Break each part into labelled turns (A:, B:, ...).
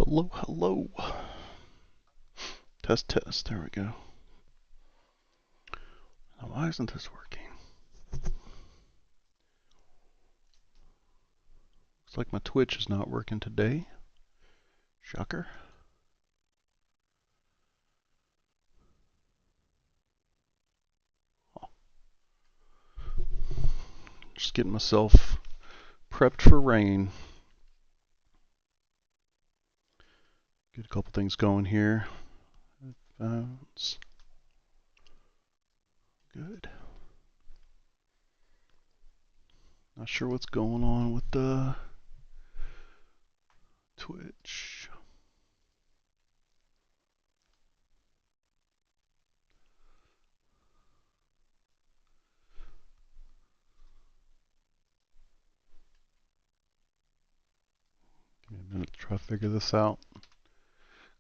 A: Hello, hello. Test, test. There we go. Now, why isn't this working? Looks like my Twitch is not working today. Shocker. Just getting myself prepped for rain. Get a couple things going here. Headphones. Good. Not sure what's going on with the Twitch. Give me a minute to try to figure this out.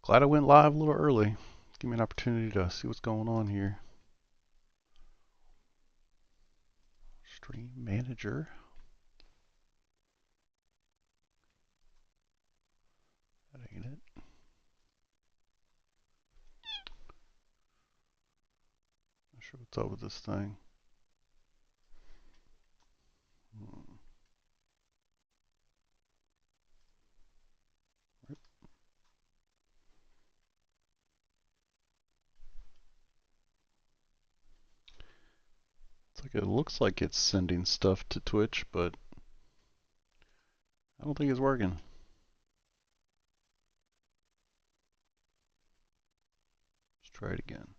A: Glad I went live a little early. Give me an opportunity to see what's going on here. Stream manager. That ain't it. Not sure what's up with this thing. It's like it looks like it's sending stuff to Twitch, but I don't think it's working. Let's try it again.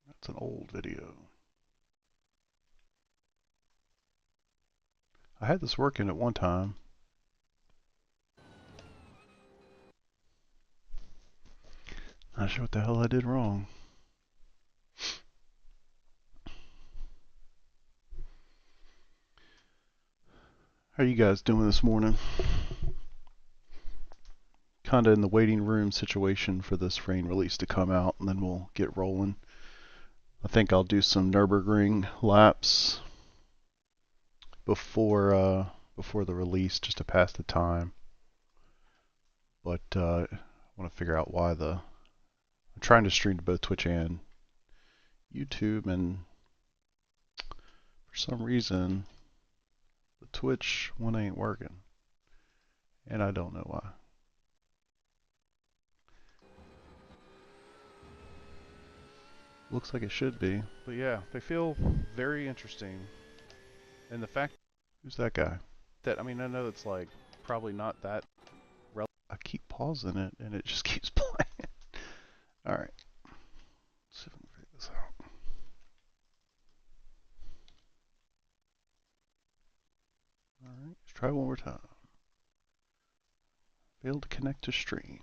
A: That's an old video. I had this working at one time. Not sure what the hell I did wrong. How are you guys doing this morning? Kinda in the waiting room situation for this rain release to come out, and then we'll get rolling. I think I'll do some Nürburgring laps before the release, just to pass the time. But I want to figure out why I'm trying to stream to both Twitch and YouTube, and for some reason the Twitch one ain't working, and I don't know why. Looks like it should be, but yeah, they feel very interesting. And the fact, who's that guy? I know it's like probably not that relevant. I keep pausing it and it just keeps playing. Alright, let's see if we can figure this out. Alright, let's try one more time. Failed to connect to stream.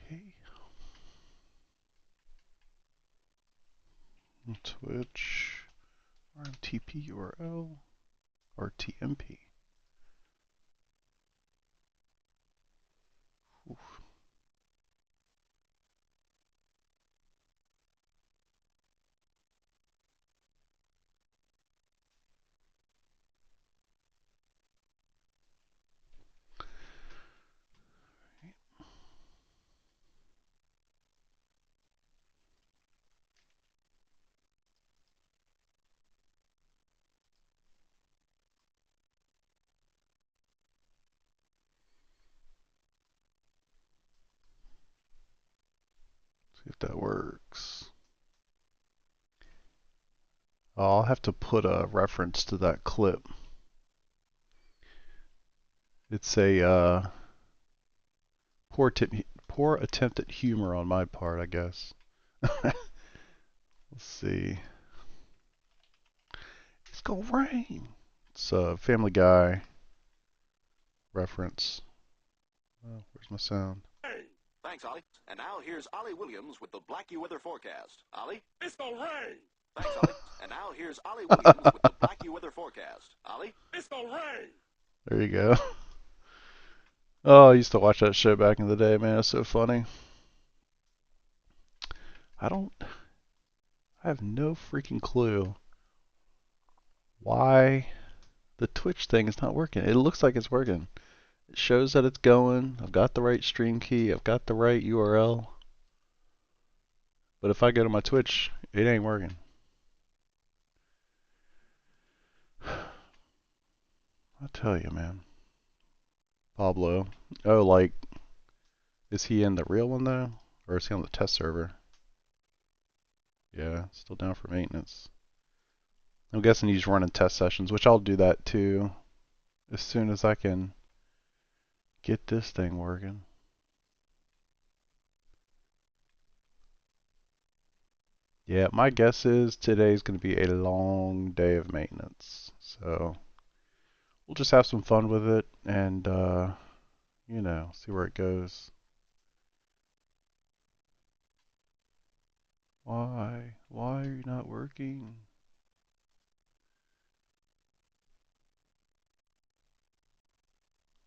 A: Okay. Twitch, RMTP URL, RTMP. Oof. See if that works. I'll have to put a reference to that clip. It's a poor attempt at humor on my part, I guess. Let's see. It's gonna rain. It's a Family Guy reference. Oh, where's my sound?
B: Thanks, Ollie. And now here's Ollie Williams with the Blackie weather forecast. Ollie?
C: It's gonna rain.
B: Thanks, Ollie. And now here's Ollie Williams with the Blackie weather forecast. Ollie?
C: It's gonna rain.
A: There you go. Oh, I used to watch that show back in the day, man. It's so funny. I don't, I have no freaking clue why the Twitch thing is not working. It looks like it's working. It shows that it's going. I've got the right stream key. I've got the right URL. But if I go to my Twitch, it ain't working. I tell you, man. Pablo. Oh, like, is he in the real one though? Or is he on the test server? Yeah, still down for maintenance. I'm guessing he's running test sessions, which I'll do that too as soon as I can get this thing working. Yeah, my guess is today's going to be a long day of maintenance. So we'll just have some fun with it and, see where it goes. Why? Why are you not working?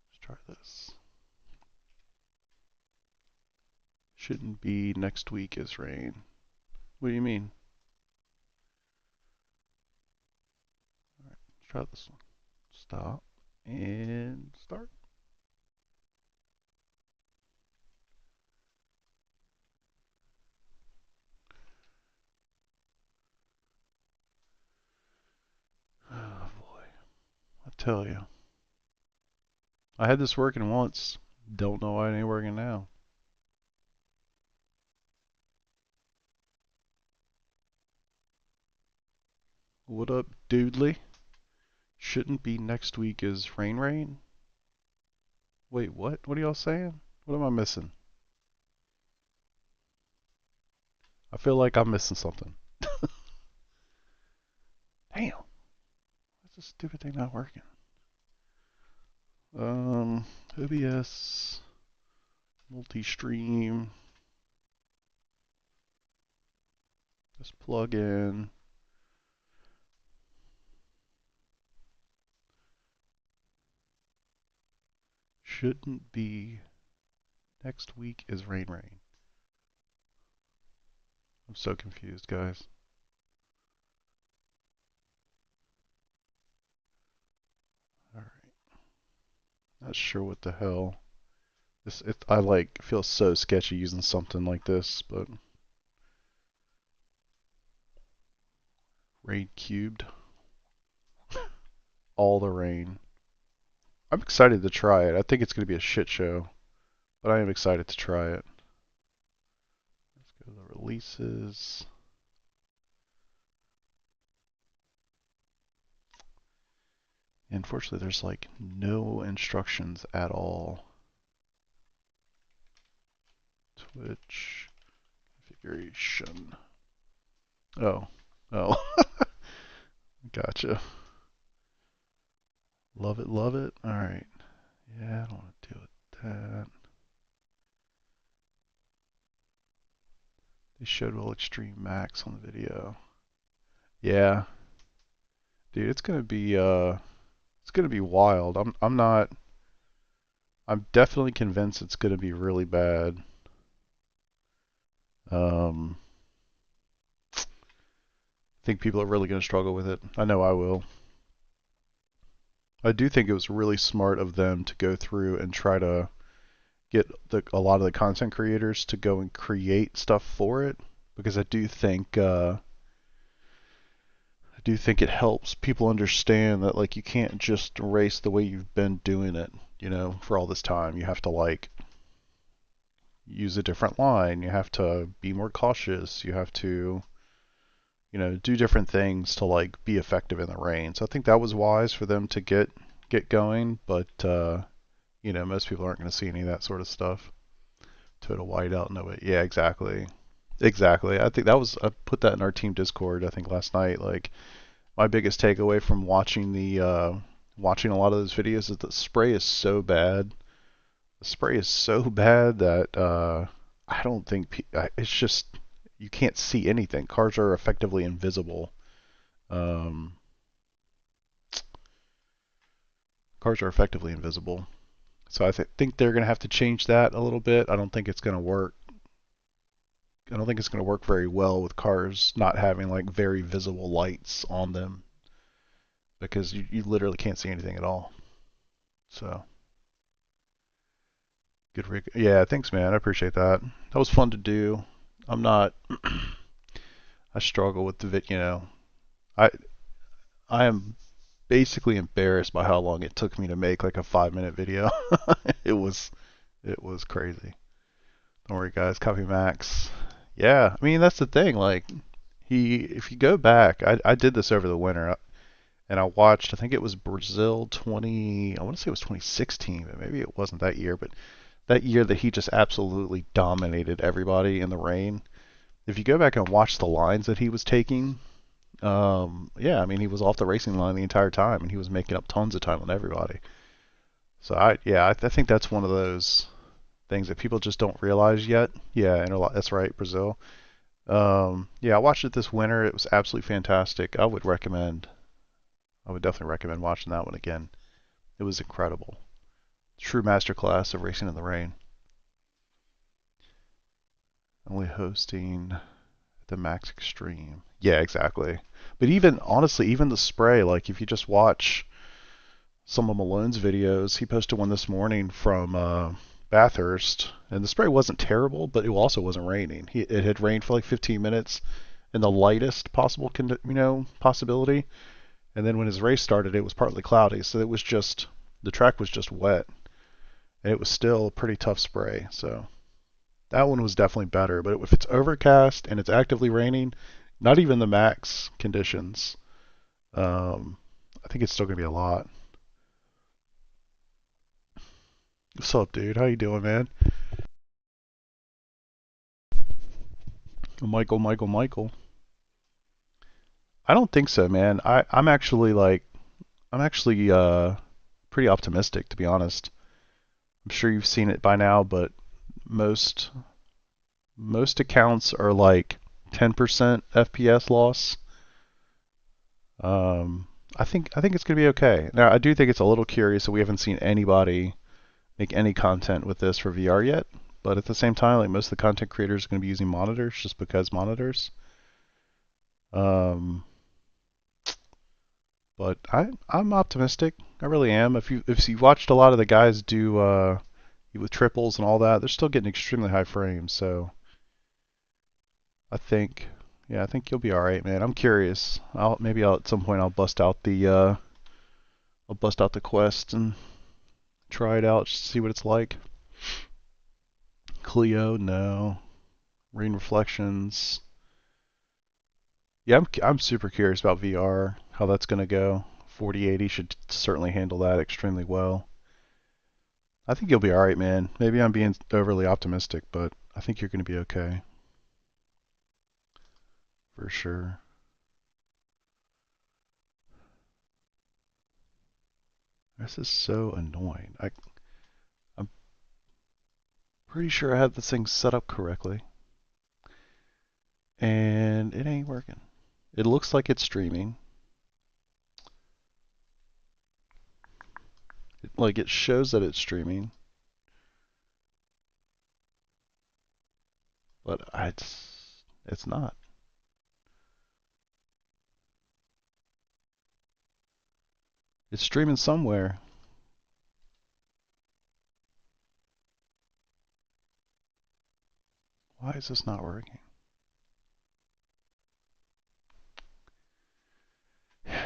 A: Let's try this. Shouldn't be next week is rain. What do you mean? Alright, let's try this one. Stop and start. Oh boy. I tell you. I had this working once. Don't know why it ain't working now. What up, Dudley? Shouldn't be next week is rain. Wait, what? What are y'all saying? What am I missing? I feel like I'm missing something. Damn. What's this stupid thing not working? OBS, multi-stream, just plug in. Shouldn't be next week is rain. I'm so confused, guys. Alright. Not sure what the hell. I like feel so sketchy using something like this, but rain cubed. All the rain. I'm excited to try it. I think it's going to be a shit show, but I am excited to try it. Let's go to the releases. Unfortunately, there's like no instructions at all. Twitch configuration. Oh, oh, gotcha. Love it, love it. All right. Yeah, I don't want to deal with that. They showed Will Extreme Max on the video. Yeah, dude, it's gonna be wild. I'm definitely convinced it's gonna be really bad. Um, I think people are really gonna struggle with it. I know I will. I do think it was really smart of them to go through and try to get a lot of the content creators to go and create stuff for it because I do think it helps people understand that like you can't just race the way you've been doing it, for all this time. You have to like use a different line. You have to be more cautious. You have to, do different things to like be effective in the rain. So I think that was wise for them to get going, but most people aren't going to see any of that sort of stuff. Total whiteout, no way. Yeah, exactly. Exactly. I put that in our team Discord, I think last night. Like my biggest takeaway from watching a lot of those videos is the spray is so bad. The spray is so bad that I don't think it's just you can't see anything. Cars are effectively invisible. Um, Cars are effectively invisible. So I think they're going to have to change that a little bit. I don't think it's going to work. I don't think it's going to work very well with cars not having like very visible lights on them because you literally can't see anything at all. So good rig. Yeah, thanks, man. I appreciate that. That was fun to do. I'm not. I struggle with the I I am basically embarrassed by how long it took me to make like a 5-minute video. it was it was crazy. Don't worry, guys. Copy Max. Yeah, I mean that's the thing. Like if you go back, I did this over the winter, and I watched. I think it was Brazil 20. I want to say it was 2016, but maybe it wasn't that year. But that year that he just absolutely dominated everybody in the rain. If you go back and watch the lines that he was taking, yeah, I mean he was off the racing line the entire time, and he was making up tons of time on everybody. So I think that's one of those things that people just don't realize yet. Yeah, and that's right, Brazil. Yeah, I watched it this winter. It was absolutely fantastic. I would definitely recommend watching that one again. It was incredible. True masterclass of racing in the rain. Only hosting the Max Extreme. Yeah, exactly. But even honestly, even the spray, like if you just watch some of Malone's videos, he posted one this morning from Bathurst, and the spray wasn't terrible, but it also wasn't raining. It had rained for like 15 minutes in the lightest possible, possibility, and then when his race started, it was partly cloudy, so it was just the track was just wet, and it was still a pretty tough spray. So that one was definitely better. But if it's overcast and it's actively raining, not even the max conditions, I think it's still gonna be a lot. What's up, dude? How you doing, man? Michael. I don't think so, man. I'm actually pretty optimistic, to be honest. I'm sure you've seen it by now, but most most accounts are like 10% FPS loss. I think it's gonna be okay. Now I do think it's a little curious that we haven't seen anybody make any content with this for VR yet. But at the same time, like most of the content creators are going to be using monitors just because monitors. Um, but I'm optimistic. I really am. If you watched a lot of the guys do with triples and all that, they're still getting extremely high frames. So I think I think you'll be all right, man. I'm curious. Maybe at some point I'll bust out the Quest and try it out, just to see what it's like. Clio, no. Rain Reflections. Yeah, I'm super curious about VR, how that's going to go. 4080 should certainly handle that extremely well. I think you'll be alright, man. Maybe I'm being overly optimistic, but I think you're going to be okay. For sure. This is so annoying. I'm pretty sure I have this thing set up correctly. And it ain't working. It looks like it's streaming. It shows that it's streaming. But it's not. It's streaming somewhere. Why is this not working?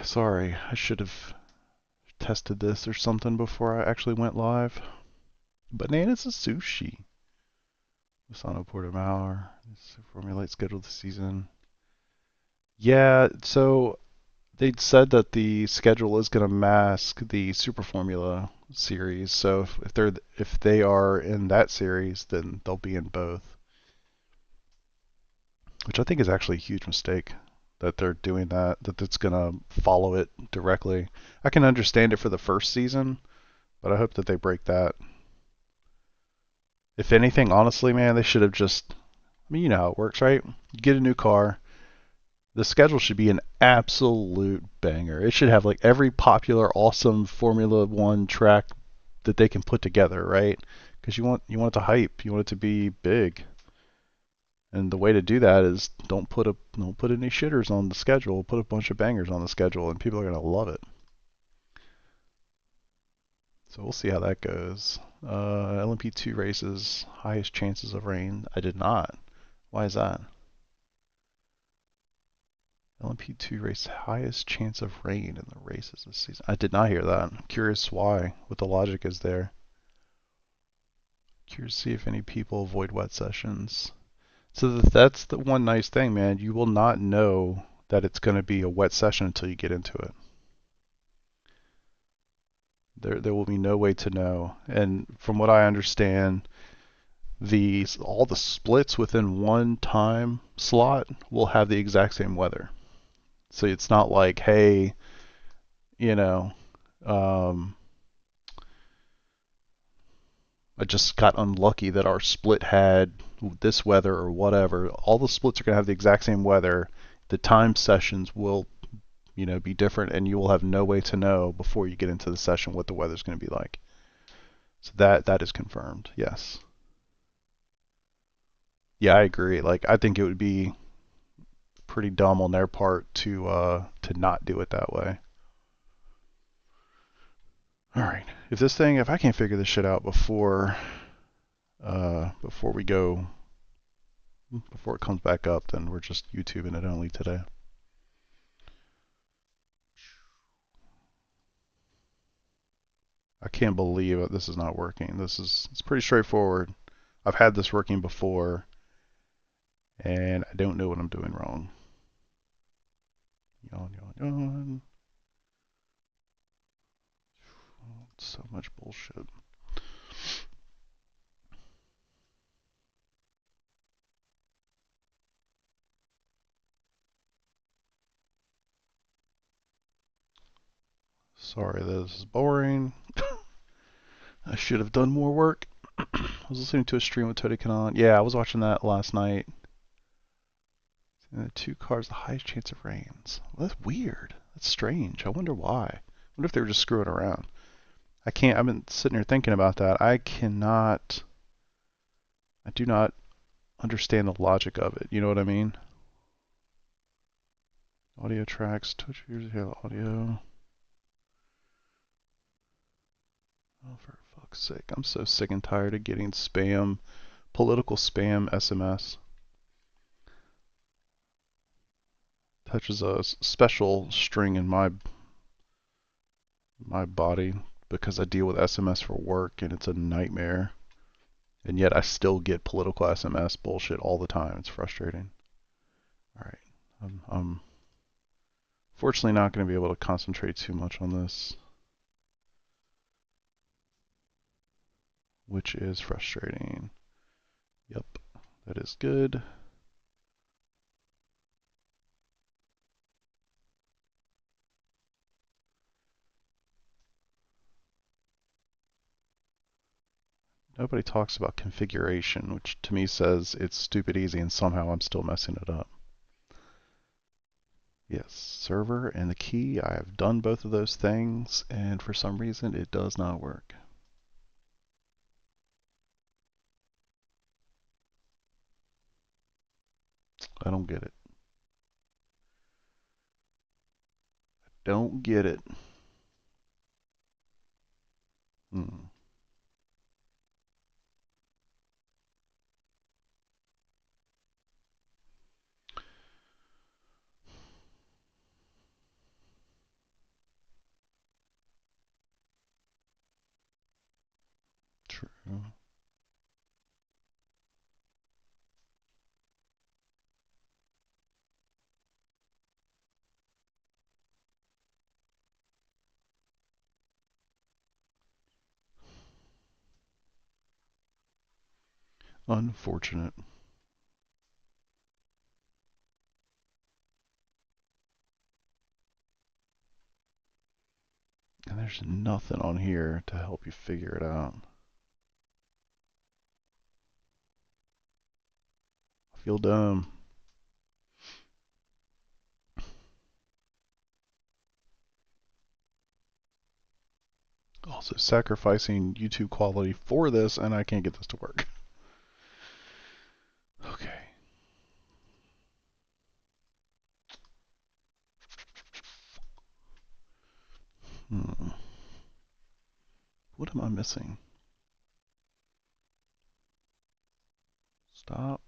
A: Sorry, I should have tested this or something before I actually went live. Bananas is sushi. Masano Portimao. Formulate schedule this season. Yeah, so they'd said that the schedule is going to mask the Super Formula series. So if they are in that series, then they'll be in both. Which I think is actually a huge mistake that they're doing that it's going to follow it directly. I can understand it for the first season, but I hope that they break that. If anything, honestly, man, they should have just, I mean, you know how it works, right? You get a new car. The schedule should be an absolute banger. It should have like every popular, awesome Formula One track that they can put together, right? Because you want it to hype, you want it to be big. And the way to do that is don't put any shitters on the schedule, put a bunch of bangers on the schedule, and people are gonna love it. So we'll see how that goes. LMP2 races, highest chances of rain. I did not. Why is that? LMP2 race, highest chance of rain in the races this season. I did not hear that. I'm curious why, what the logic is there. Curious to see if any people avoid wet sessions. So that's the one nice thing, man. You will not know that it's going to be a wet session until you get into it. There will be no way to know. And from what I understand, all the splits within one time slot will have the exact same weather. So it's not like, hey, you know, um, I just got unlucky that our split had this weather or whatever. All the splits are going to have the exact same weather. The time sessions will, be different, and you will have no way to know before you get into the session what the weather's going to be like. So that is confirmed. Yes. Yeah, I agree. Like, I think it would be pretty dumb on their part to not do it that way. All right. If I can't figure this shit out before we go, before it comes back up, then we're just YouTubing it only today. I can't believe it. This is not working. It's pretty straightforward. I've had this working before, and I don't know what I'm doing wrong. Yawn, yawn, yawn. So much bullshit. Sorry, this is boring. I should have done more work. I was listening to a stream with Tony Kanon. Yeah, I was watching that last night. And the two cars, the highest chance of rains. Well, that's weird. That's strange. I wonder why. I wonder if they were just screwing around. I've been sitting here thinking about that. I do not understand the logic of it. You know what I mean? Audio tracks, touch user audio. Oh, for fuck's sake. I'm so sick and tired of getting political spam SMS. Touches a special string in my body because I deal with SMS for work and it's a nightmare. And yet I still get political SMS bullshit all the time. It's frustrating. Alright. I'm fortunately not going to be able to concentrate too much on this, which is frustrating. Yep, that is good. Nobody talks about configuration, which to me says it's stupid easy and somehow I'm still messing it up. Yes, server and the key. I have done both of those things, and for some reason it does not work. I don't get it. Don't get it. Hmm. True. Unfortunate. And there's nothing on here to help you figure it out. I feel dumb. Also sacrificing YouTube quality for this, and I can't get this to work. Okay. What am I missing? Stop.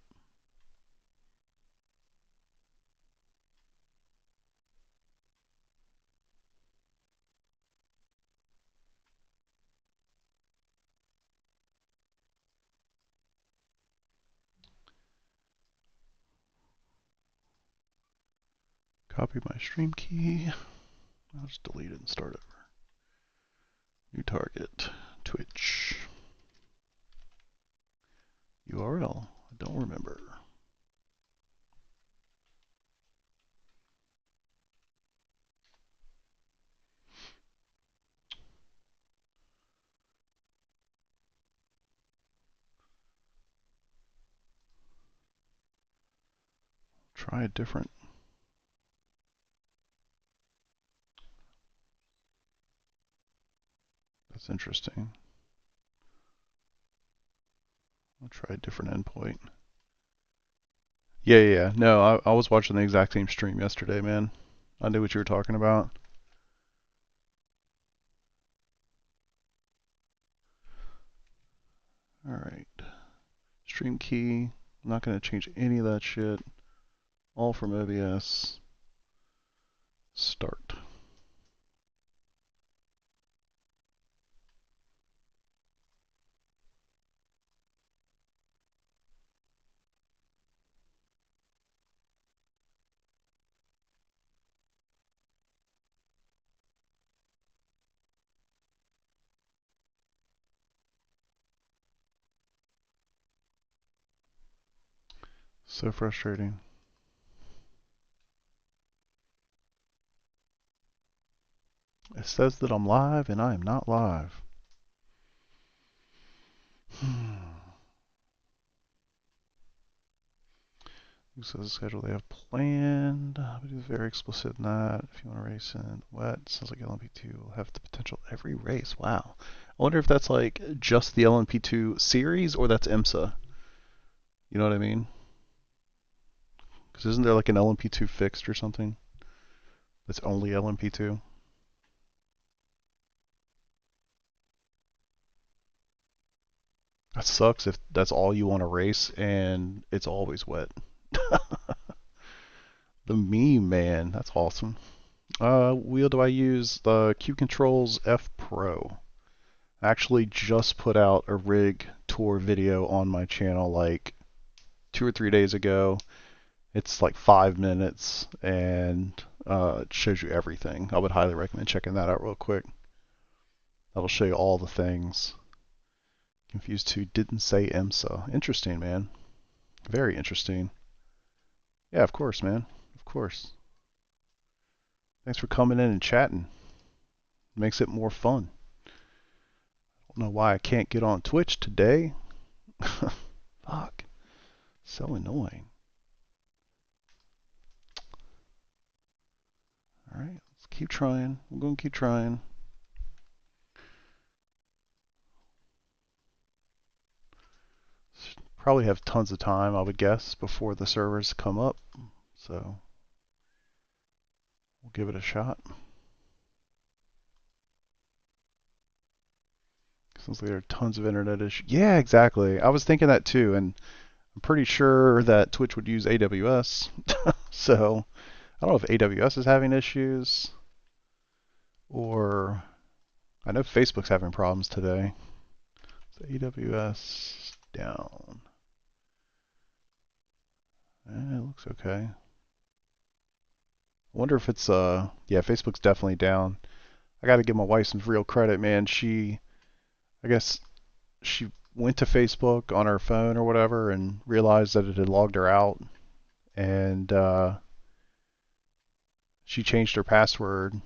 A: Copy my stream key. I'll just delete it and start over. New target, Twitch. URL, I don't remember. Try a different. That's interesting. I'll try a different endpoint. Yeah. No, I was watching the exact same stream yesterday, man. I knew what you were talking about. Alright. Stream key. I'm not going to change any of that shit. All from OBS. Start. So frustrating. It says that I'm live and I am not live. Who says the schedule they have planned? But it's very explicit in that. If you want to race in wet, sounds like LMP2 will have the potential every race. Wow. I wonder if that's like just the LMP2 series or that's IMSA. You know what I mean? Because isn't there like an LMP2 fixed or something? That's only LMP2? That sucks if that's all you want to race and it's always wet. The meme, man. That's awesome. Wheel do I use? The Q Controls F Pro. I actually just put out a rig tour video on my channel like 2 or 3 days ago. It's like 5 minutes and it shows you everything. I would highly recommend checking that out real quick. That'll show you all the things. Confused 2 didn't say IMSA. Interesting, man. Very interesting. Yeah, of course, man. Of course. Thanks for coming in and chatting. Makes it more fun. Don't know why I can't get on Twitch today. Fuck. So annoying. Alright, let's keep trying. We're going to keep trying. Probably have tons of time, I would guess, before the servers come up. So we'll give it a shot. Sounds like there are tons of internet issues. Yeah, exactly. I was thinking that too, and I'm pretty sure that Twitch would use AWS. So I don't know if AWS is having issues or I know Facebook's having problems today. So AWS down. It looks okay. I wonder if it's yeah, Facebook's definitely down. I got to give my wife some real credit, man. I guess she went to Facebook on her phone or whatever and realized that it had logged her out, and she changed her password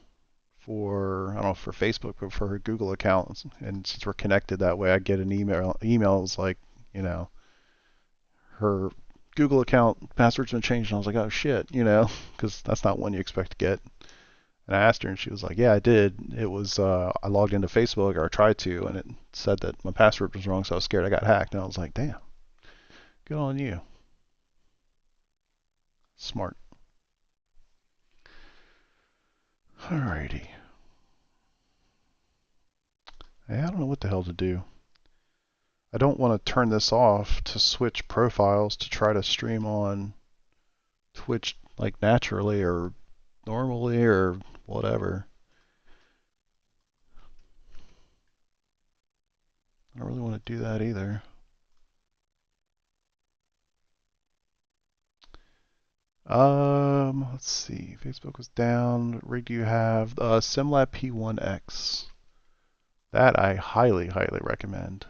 A: for I don't know for Facebook, but for her Google account. And since we're connected that way, I get an email. Emails like, you know, her Google account password's been changed, and I was like, oh shit, you know, because that's not one you expect to get. And I asked her, and she was like, "Yeah, I did. It was I logged into Facebook, or I tried to, and it said that my password was wrong, so I was scared I got hacked." And I was like, "Damn, good on you, smart." Alrighty. Hey, I don't know what the hell to do. I don't want to turn this off to switch profiles to try to stream on Twitch like naturally or normally or whatever. I don't really want to do that either. Let's see. Facebook was down. What rig do you have? SimLab P1X. That I highly, highly recommend.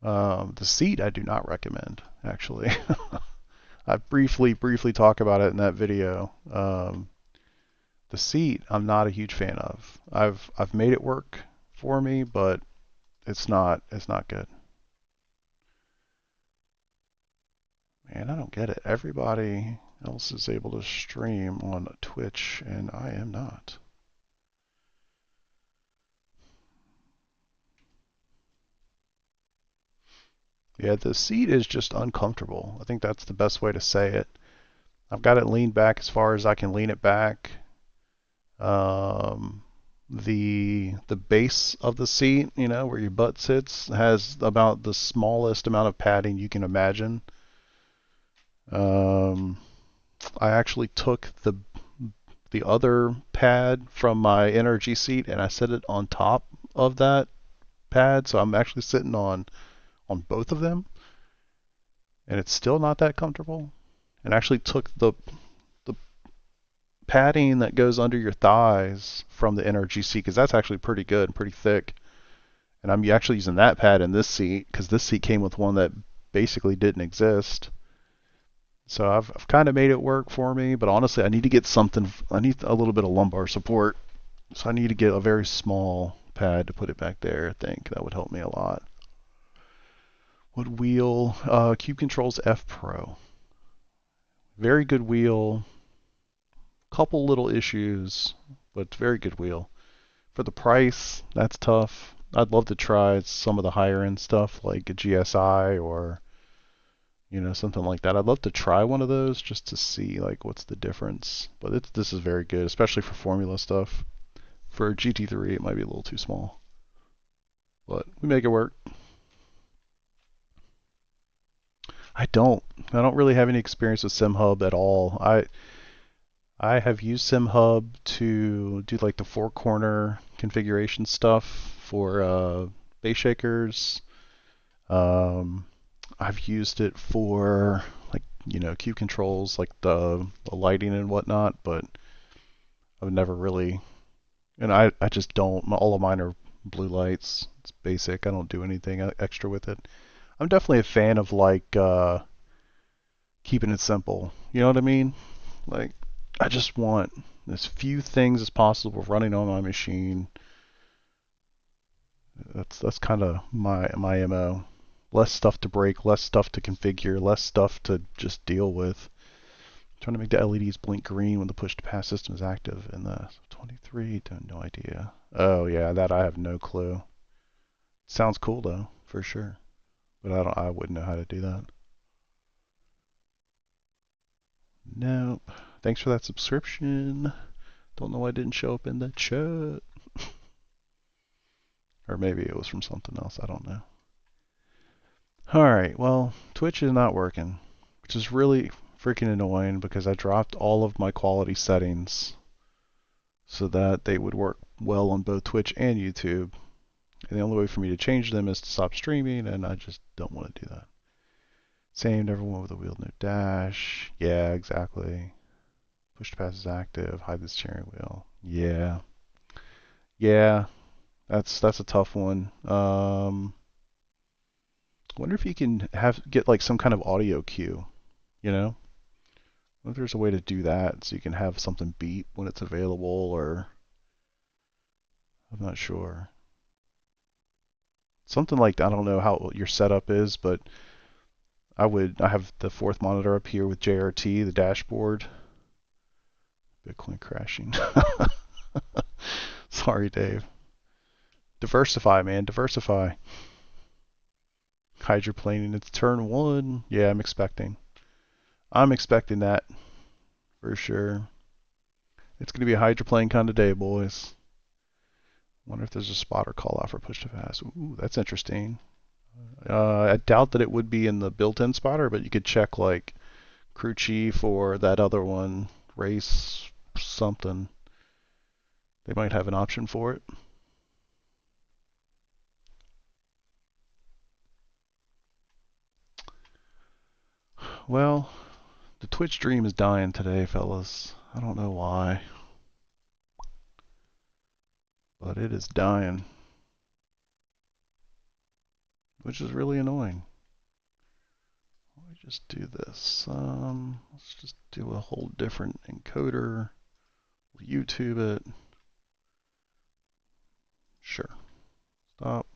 A: The seat I do not recommend, actually. I briefly talk about it in that video. The seat I'm not a huge fan of. I've made it work for me, but it's not good. Man, I don't get it. Everybody else is able to stream on Twitch, and I am not. Yeah, the seat is just uncomfortable. I think that's the best way to say it. I've got it leaned back as far as I can lean it back. Um, the base of the seat, you know, where your butt sits, has about the smallest amount of padding you can imagine. Um, I actually took the other pad from my NRG seat and I set it on top of that pad, so I'm actually sitting on both of them, and it's still not that comfortable. And I actually took the padding that goes under your thighs from the NRG seat because that's actually pretty good and pretty thick. And I'm actually using that pad in this seat because this seat came with one that basically didn't exist. So I've kind of made it work for me, but honestly, I need to get something. I need a little bit of lumbar support, so I need to get a very small pad to put it back there. I think that would help me a lot. What wheel? Cube Controls F Pro. Very good wheel. Couple little issues, but very good wheel. For the price, that's tough. I'd love to try some of the higher end stuff like a GSI or something like that. I'd love to try one of those just to see like what's the difference. But this is very good, especially for formula stuff. For GT3, it might be a little too small, but we make it work. I don't really have any experience with SimHub at all. I have used SimHub to do like the four corner configuration stuff for base shakers. Um, I've used it for like cube controls, like the lighting and whatnot, but I've never really. And I just don't. All of mine are blue lights. It's basic. I don't do anything extra with it. I'm definitely a fan of like keeping it simple. You know what I mean? Like I just want as few things as possible running on my machine. That's kind of my MO. Less stuff to break, less stuff to configure, less stuff to just deal with. I'm trying to make the LEDs blink green when the push to pass system is active in the 23. No idea. Oh yeah, that I have no clue. Sounds cool though, for sure. But I wouldn't know how to do that. Nope. Thanks for that subscription. Don't know why it didn't show up in the chat. Or maybe it was from something else. I don't know. Alright, well, Twitch is not working, which is really freaking annoying because I dropped all of my quality settings so that they would work well on both Twitch and YouTube. And the only way for me to change them is to stop streaming, and I just don't want to do that. Same, everyone with a wheel, no dash. Yeah, exactly. Push to pass is active. Hide the steering wheel. Yeah. Yeah, that's a tough one. Wonder if you can get like some kind of audio cue, you know? I wonder if there's a way to do that so you can have something beep when it's available, or I'm not sure. Something like that. I don't know how your setup is, but I have the fourth monitor up here with JRT, the dashboard. Bitcoin crashing. Sorry, Dave. Diversify, man. Diversify. Hydroplaning. It's turn one. Yeah, I'm expecting. I'm expecting that for sure. It's going to be a hydroplane kind of day, boys. Wonder if there's a spotter call out for push to pass. Ooh, that's interesting. I doubt that it would be in the built-in spotter, but you could check like crew chief or that other one, race something. They might have an option for it. Well, the Twitch stream is dying today, fellas. I don't know why, but it is dying, which is really annoying. Let me just do this. Let's just do a whole different encoder. YouTube it. Sure. Stop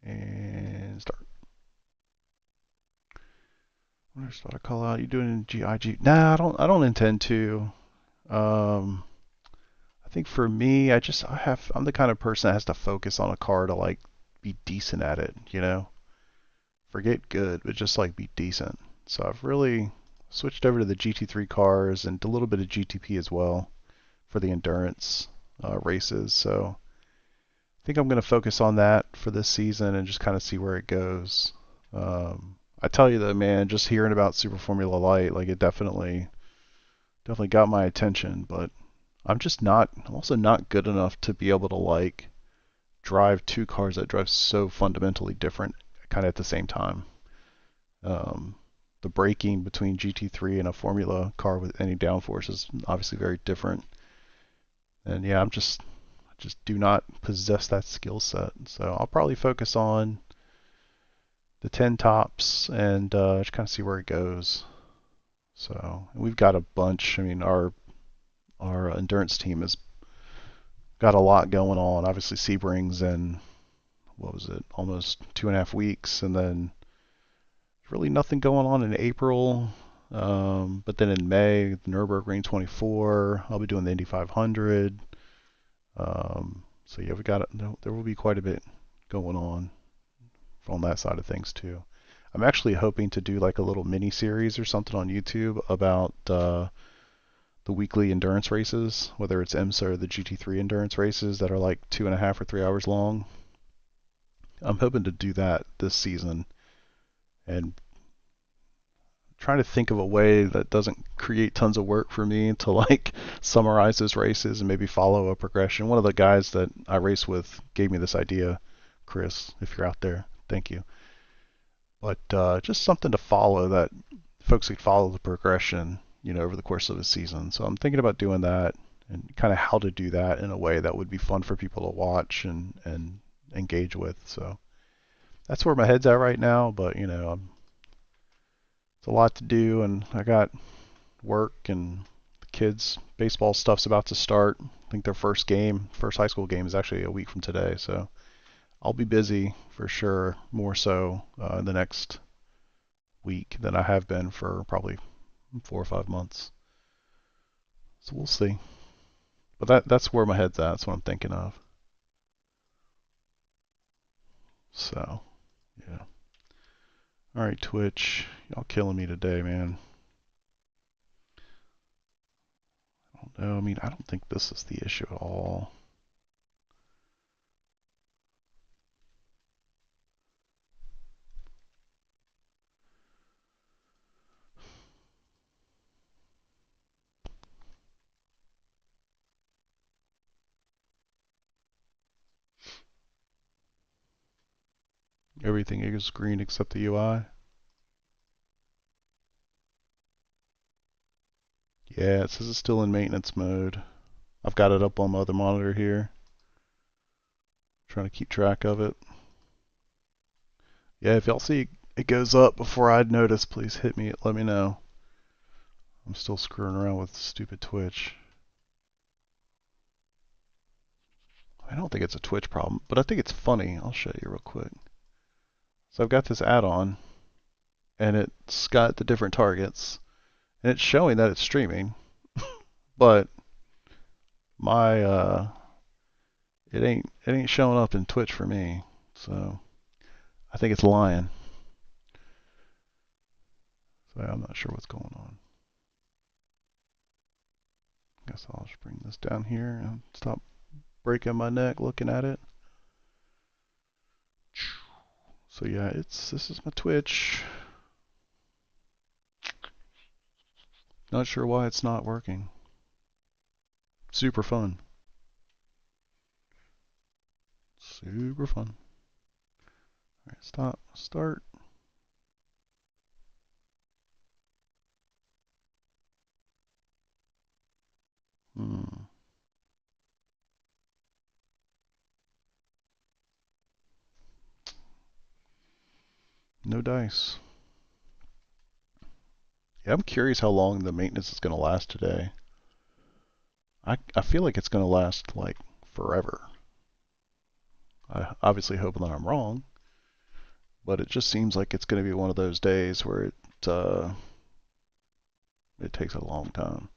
A: and start. What else did I call out? You doing GIG? Nah, I don't intend to. I think for me, I'm the kind of person that has to focus on a car to like be decent at it, you know? Forget good, but just like be decent. So I've really switched over to the GT3 cars and a little bit of GTP as well for the endurance races. So I think I'm going to focus on that for this season and just kind of see where it goes. I tell you though, man, just hearing about Super Formula Light, like it definitely got my attention, but I'm also not good enough to be able to like drive two cars that drive so fundamentally different kind of at the same time. The braking between GT3 and a Formula car with any downforce is obviously very different. And yeah, I just do not possess that skill set. So I'll probably focus on the 10 tops and just kind of see where it goes. So we've got a bunch. I mean, our endurance team has got a lot going on. Obviously, Sebrings and what was it, almost 2.5 weeks, and then really nothing going on in April. But then in May, the Nürburgring 24, I'll be doing the Indy 500. So yeah, there will be quite a bit going on that side of things too. I'm actually hoping to do like a little mini series or something on YouTube about the weekly endurance races, whether it's IMSA or the GT3 endurance races that are like 2.5 or 3 hours long. I'm hoping to do that this season and trying to think of a way that doesn't create tons of work for me to like summarize those races and maybe follow a progression. One of the guys that I race with gave me this idea, Chris, if you're out there, thank you. But just something to follow that folks could follow the progression, over the course of a season. So I'm thinking about doing that and kind of how to do that in a way that would be fun for people to watch and engage with. So that's where my head's at right now, but it's a lot to do, and I got work and the kids' baseball stuff's about to start. I think their first high school game is actually a week from today, so I'll be busy for sure, more so in the next week than I have been for probably 4 or 5 months. So we'll see. But that's where my head's at. That's what I'm thinking of. So, yeah. All right, Twitch. Y'all killing me today, man. I don't know. I mean, I don't think this is the issue at all. Everything is green except the UI. Yeah, it says it's still in maintenance mode. I've got it up on my other monitor here. Trying to keep track of it. Yeah, if y'all see it goes up before I'd notice, please hit me. Let me know. I'm still screwing around with stupid Twitch. I don't think it's a Twitch problem, but I think it's funny. I'll show you real quick. So I've got this add-on, and it's got the different targets, and it's showing that it's streaming, but My it ain't showing up in Twitch for me. So I think it's lying. So I'm not sure what's going on. Guess I'll just bring this down here and stop breaking my neck looking at it. So yeah, this is my Twitch. Not sure why it's not working. Super fun. Super fun. Alright, stop. Start. Hmm. No dice. Yeah, I'm curious how long the maintenance is going to last today. I feel like it's going to last like forever. I obviously hope that I'm wrong, but it just seems like it's going to be one of those days where it takes a long time.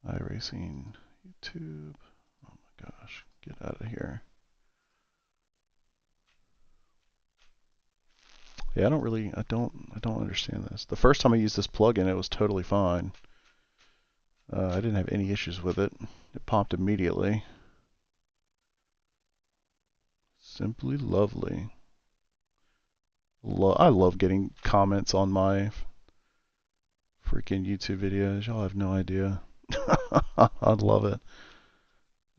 A: iRacing, YouTube. Oh my gosh, get out of here. Yeah, I don't understand this. The first time I used this plugin, it was totally fine. I didn't have any issues with it. It popped immediately. Simply lovely. I love getting comments on my freaking YouTube videos. Y'all have no idea. I love it.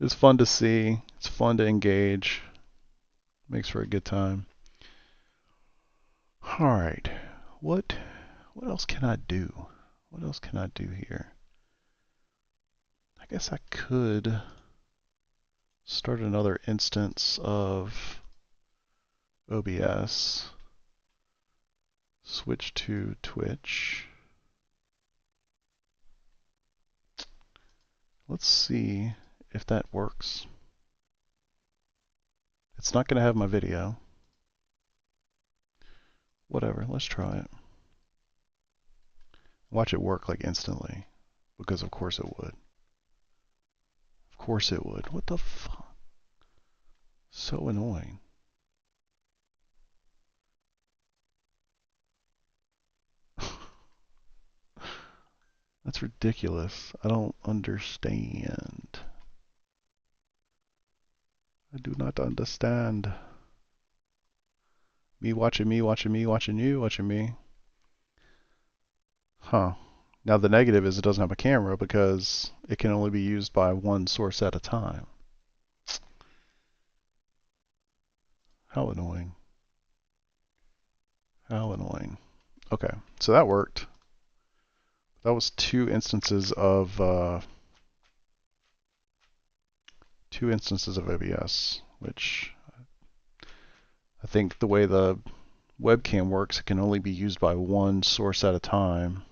A: It's fun to see. It's fun to engage. Makes for a good time. All right. What else can I do? What else can I do here? I guess I could start another instance of OBS. Switch to Twitch. Let's see if that works. It's not going to have my video. Whatever, let's try it. Watch it work like instantly. Because of course it would. Of course it would. What the fuck? So annoying. That's ridiculous. I don't understand. I do not understand. Me watching me, watching me, watching you, watching me. Huh. Now the negative is it doesn't have a camera because it can only be used by one source at a time. How annoying. How annoying. Okay, so that worked. That was two instances of OBS, which I think the way the webcam works, it can only be used by one source at a time,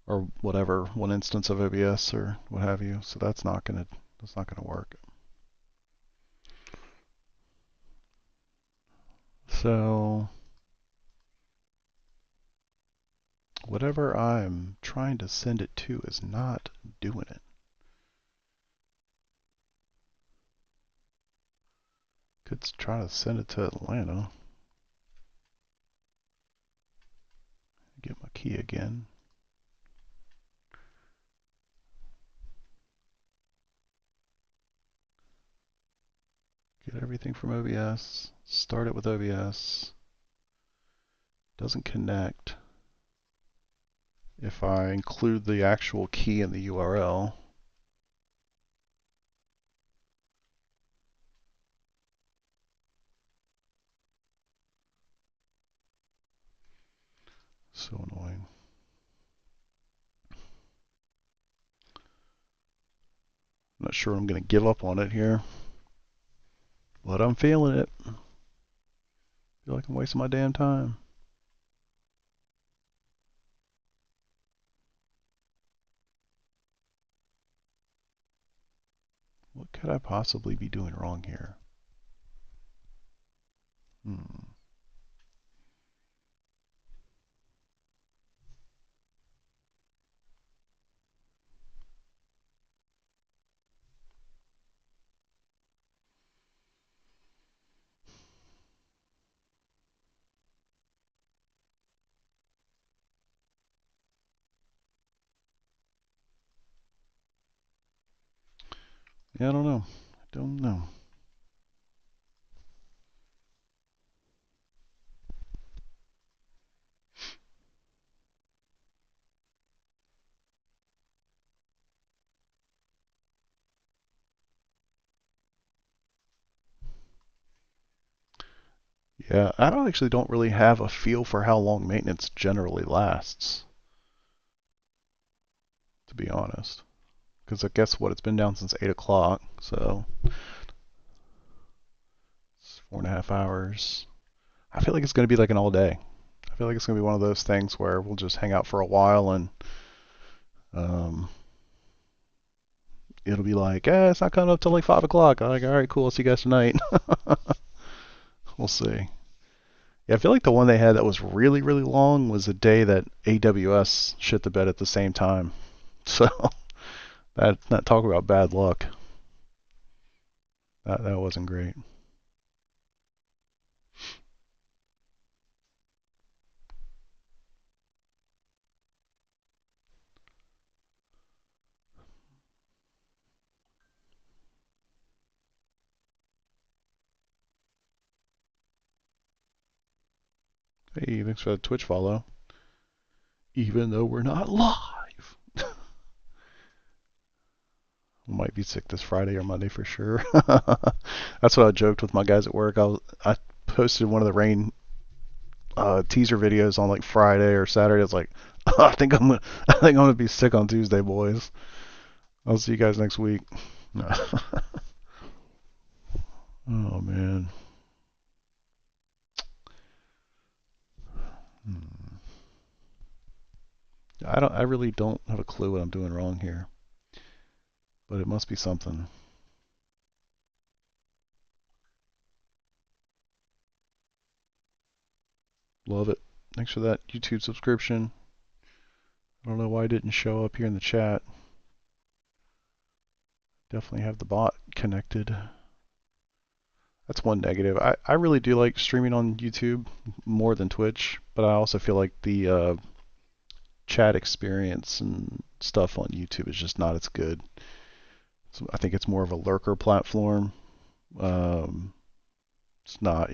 A: or whatever, one instance of OBS or what have you. So that's not gonna work. So whatever I'm trying to send it to is not doing it. Could try to send it to Atlanta. Get my key again. Get everything from OBS. Start it with OBS. Doesn't connect. If I include the actual key in the URL, so annoying. I'm not sure I'm going to give up on it here, but I'm feeling it. I feel like I'm wasting my damn time. What could I possibly be doing wrong here? Hmm. Yeah, I don't know. I don't know. Yeah, I don't really have a feel for how long maintenance generally lasts, to be honest. Because I guess what, it's been down since 8 o'clock, so it's 4.5 hours. I feel like it's going to be like an all day. I feel like it's going to be one of those things where we'll just hang out for a while and um, it'll be like, it's not coming up till like 5 o'clock. I'm like, all right, cool, I'll see you guys tonight. We'll see. Yeah, I feel like the one they had that was really, really long was the day that AWS shit the bed at the same time. So that talk about bad luck. That wasn't great. Hey, thanks for the Twitch follow. Even though we're not live. Might be sick this Friday or Monday for sure. That's what I joked with my guys at work. I posted one of the rain teaser videos on like Friday or Saturday. I was like, I think I'm gonna be sick on Tuesday, boys. I'll see you guys next week. Oh man. Hmm. I really don't have a clue what I'm doing wrong here, but it must be something. Love it. Thanks for that YouTube subscription. I don't know why it didn't show up here in the chat. Definitely have the bot connected. That's one negative. I really do like streaming on YouTube more than Twitch, but I also feel like the chat experience and stuff on YouTube is just not as good. So I think it's more of a lurker platform. Um, it's not,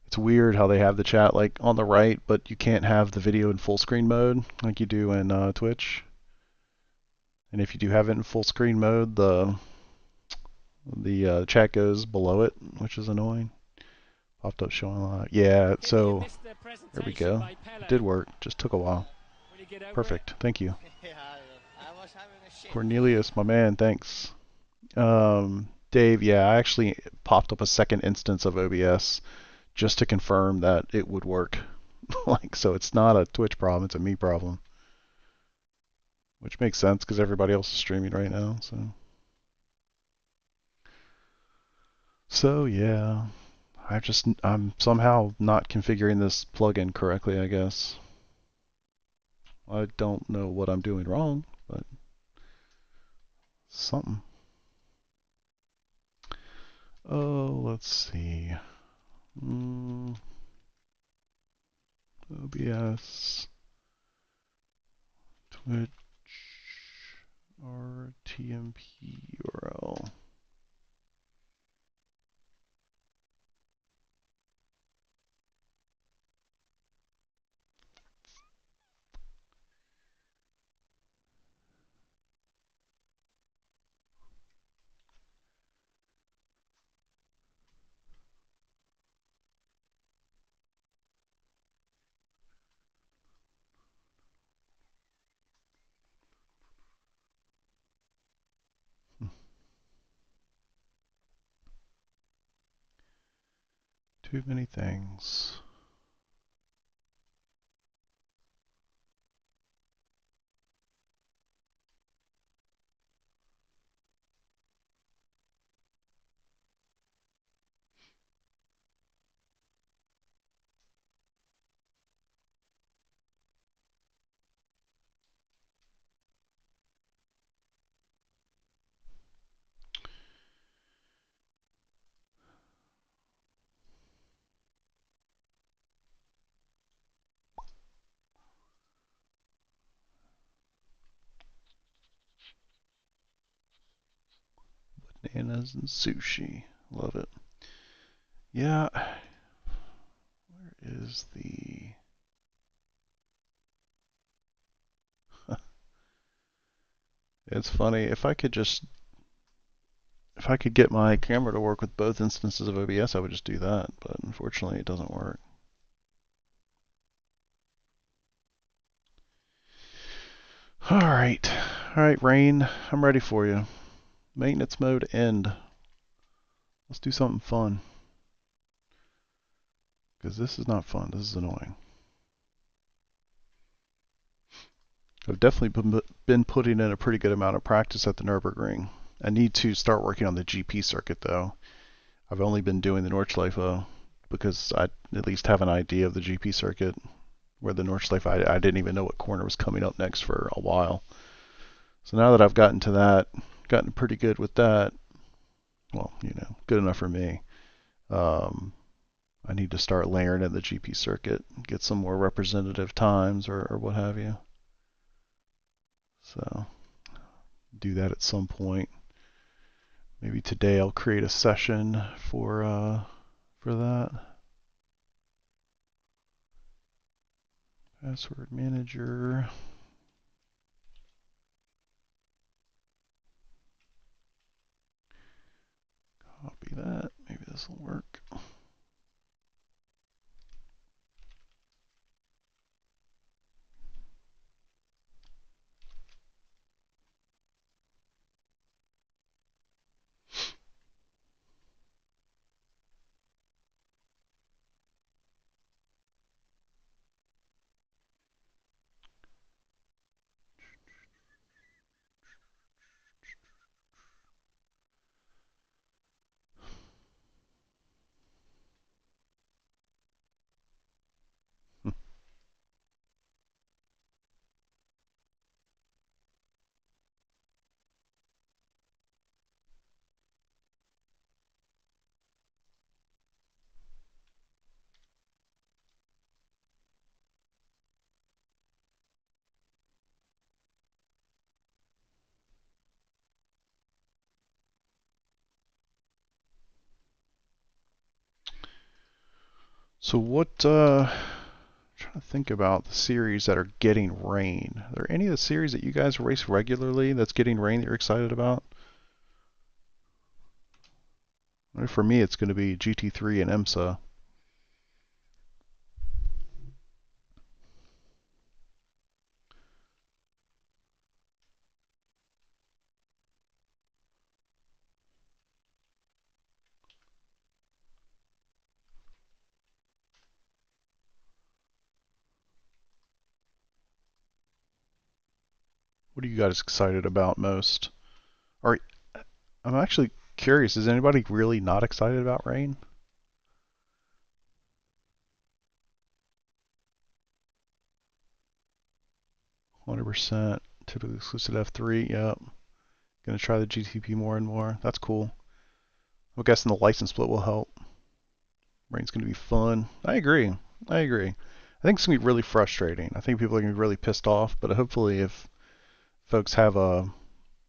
A: it's weird how they have the chat like on the right, but you can't have the video in full screen mode like you do in Twitch. And if you do have it in full screen mode, the chat goes below it, which is annoying. Popped up showing a lot. Yeah, so there we go. It did work. Just took a while. Perfect. Thank you. Cornelius, my man, thanks. Dave, yeah, I actually popped up a second instance of OBS just to confirm that it would work. Like, so it's not a Twitch problem, it's a me problem. Which makes sense because everybody else is streaming right now, so. So yeah, I'm somehow not configuring this plugin correctly, I guess. I don't know what I'm doing wrong, but something. Oh, let's see. OBS, Twitch, RTMP URL. Too many things. Bananas and sushi. Love it. Yeah. Where is the... It's funny. If I could get my camera to work with both instances of OBS, I would just do that. But unfortunately, it doesn't work. All right. All right, Rain. I'm ready for you. Maintenance mode end. Let's do something fun. Because this is not fun. This is annoying. I've definitely been putting in a pretty good amount of practice at the Nürburgring. I need to start working on the GP circuit, though. I've only been doing the Nordschleife because I at least have an idea of the GP circuit. Where the Nordschleife, I didn't even know what corner was coming up next for a while. So now that I've gotten to that, gotten pretty good with that, well, good enough for me. I need to start layering in the GP circuit, get some more representative times or what have you. So do that at some point. Maybe today I'll create a session for that. Password manager. Copy that. Maybe this will work. So what, I'm trying to think about the series that are getting rain. Are there any of the series that you guys race regularly that's getting rain that you're excited about? For me, it's going to be GT3 and IMSA. What are you guys excited about most? Or I'm actually curious, is anybody really not excited about rain? 100%. Typically exclusive F3. Yep. Gonna try the GTP more and more. That's cool. I'm guessing the license split will help. Rain's gonna be fun. I agree. I agree. I think it's gonna be really frustrating. I think people are gonna be really pissed off, but hopefully if folks have a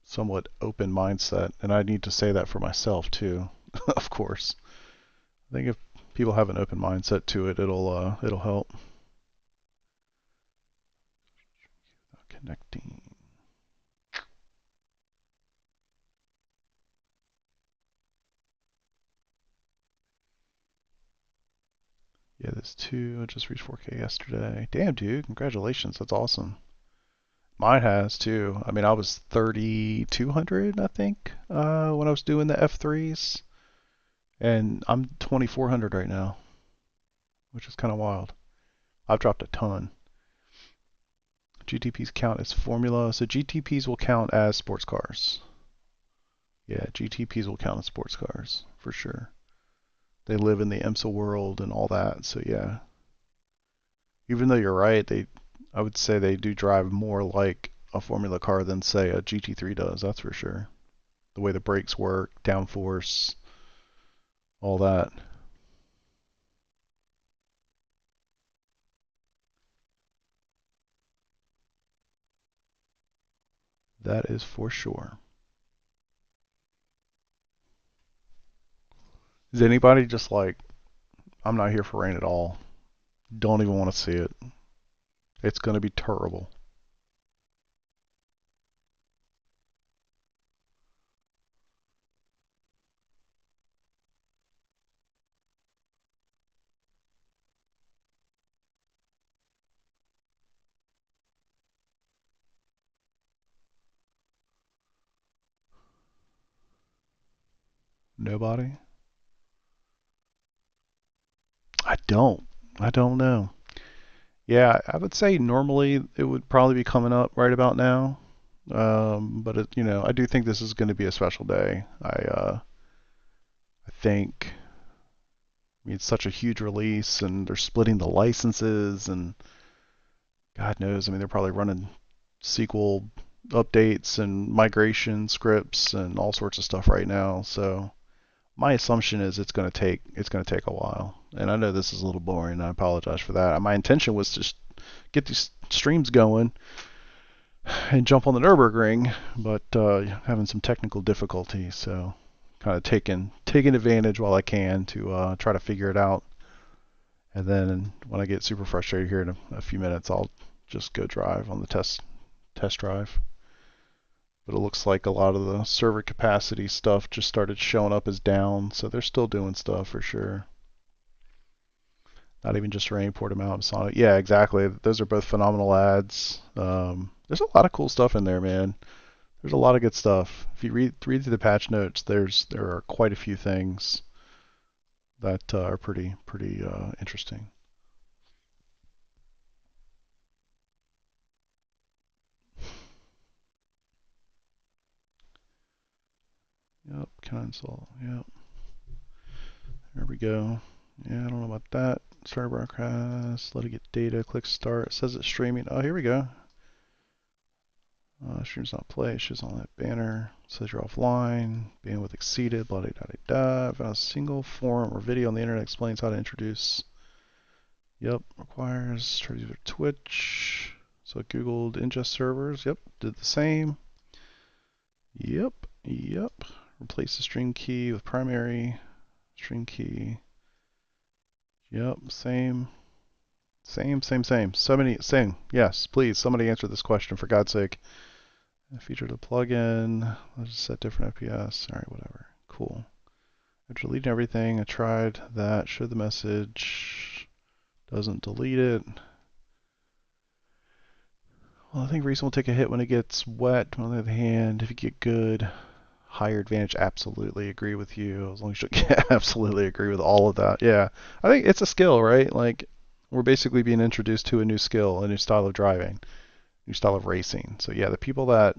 A: somewhat open mindset, and I need to say that for myself too, of course. I think if people have an open mindset to it, it'll help. Connecting. Yeah, this too. I just reached 4K yesterday. Damn, dude, congratulations. That's awesome. Mine has too. I mean, I was 3,200, I think, when I was doing the F3s, and I'm 2,400 right now, which is kind of wild. I've dropped a ton. GTPs count as formula, so GTPs will count as sports cars. Yeah, GTPs will count as sports cars for sure. They live in the IMSA world and all that, so yeah. Even though you're right, I would say they do drive more like a formula car than say a GT3 does. That's for sure. The way the brakes work, downforce, all that. That is for sure. Is anybody just like, I'm not here for rain at all? Don't even want to see it. It's going to be terrible. Nobody? I don't. I don't know. Yeah, I would say normally it would probably be coming up right about now. But I do think this is going to be a special day. I think it's such a huge release, and they're splitting the licenses, and God knows, I mean, they're probably running SQL updates and migration scripts and all sorts of stuff right now. So my assumption is it's going to take a while. And I know this is a little boring, and I apologize for that. My intention was to just get these streams going and jump on the Nürburgring, but having some technical difficulties, so kind of taking advantage while I can to try to figure it out. And then when I get super frustrated here in a few minutes, I'll just go drive on the test drive. But it looks like a lot of the server capacity stuff just started showing up as down, so they're still doing stuff for sure. Not even just Rain, Portimao, Sonic. Yeah, exactly. Those are both phenomenal ads. There's a lot of cool stuff in there, man. There's a lot of good stuff. If you read through the patch notes, there are quite a few things that are pretty interesting. Yep, can I install? Yep, there we go. Yeah, I don't know about that. Start broadcast. Let it get data. Click start. It says it's streaming. Oh, here we go. Stream's not play. It's just on that banner. It says you're offline. Bandwidth exceeded. Blah da da da. Found a single forum or video on the internet explains how to introduce. Yep, requires try to use Twitch. So it Googled ingest servers. Yep, did the same. Yep. Replace the string key with primary string key. Yep, same. Same. Yes, please, somebody answer this question for God's sake. Feature the plugin. Let's just set different FPS. All right, whatever. Cool. After deleting everything, I tried that. Showed the message. Doesn't delete it. Well, I think Reason will take a hit when it gets wet. On the other hand, if you get good, higher advantage, absolutely agree with you. As long as you absolutely agree with all of that. Yeah, I think it's a skill, right? Like, we're basically being introduced to a new skill, a new style of driving, new style of racing. So yeah, the people that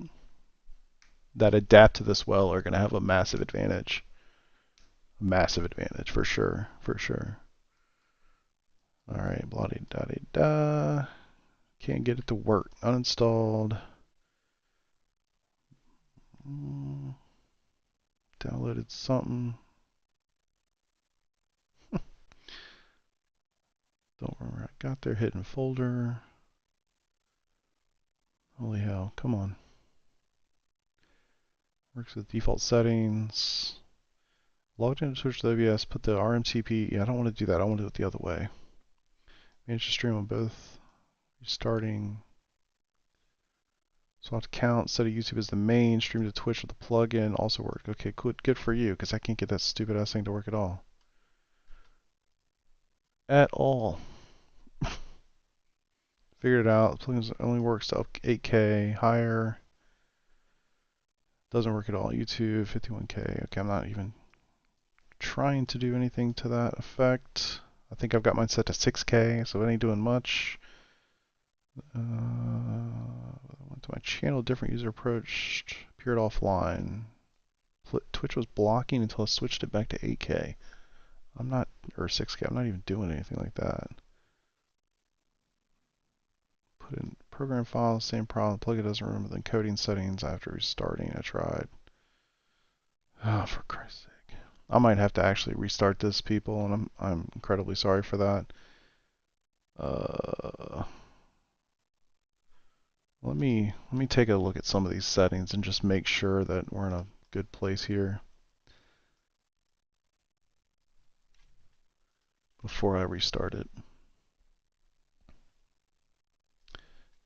A: adapt to this well are going to have a massive advantage. Massive advantage for sure. All right, blah da da da. Can't get it to work. Uninstalled. Downloaded something. Don't remember. I got there. Hidden folder. Holy hell! Come on. Works with default settings. Logged in to switch to OBS. Put the RMCP. Yeah, I don't want to do that. I want to do it the other way. Manage to stream on both. Restarting. Swap account, set a YouTube as the main, stream to Twitch with the plugin, also work. Okay, good for you, because I can't get that stupid ass thing to work at all. At all. Figured it out. The plugin only works to up 8K, higher. Doesn't work at all. YouTube, 51K. Okay, I'm not even trying to do anything to that effect. I think I've got mine set to 6K, so it ain't doing much. Went to my channel, different user approach, appeared offline. Twitch was blocking until I switched it back to 8K. Or 6K, I'm not even doing anything like that. Put in program files, same problem. The plugin doesn't remember the encoding settings after restarting. I tried. Oh, for Christ's sake. I might have to actually restart this, people, and I'm incredibly sorry for that. Let me take a look at some of these settings and just make sure that we're in a good place here. before I restart it.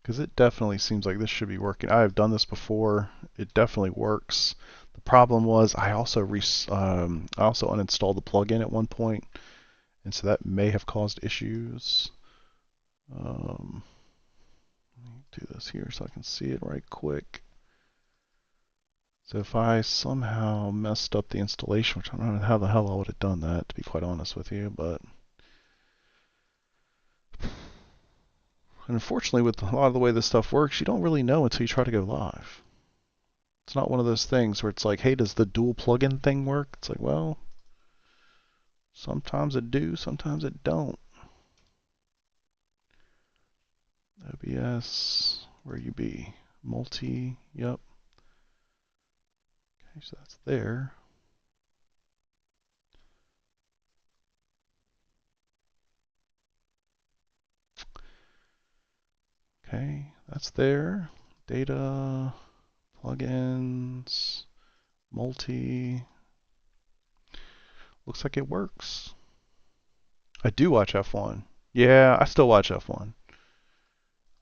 A: Because it definitely seems like this should be working. I have done this before. It definitely works. The problem was I also uninstalled the plugin at one point, and so that may have caused issues. Let me do this here so I can see it right quick. So if I somehow messed up the installation, which I don't know how the hell I would have done that, to be quite honest with you, but unfortunately, with a lot of the way this stuff works, you don't really know until you try to go live. It's not one of those things where it's like, hey, does the dual plugin thing work? It's like, well, sometimes it do, sometimes it don't. OBS, where you be? Multi, yep. Okay, so that's there. Okay, that's there. Data, plugins, multi. Looks like it works. I do watch F1. Yeah, I still watch F1.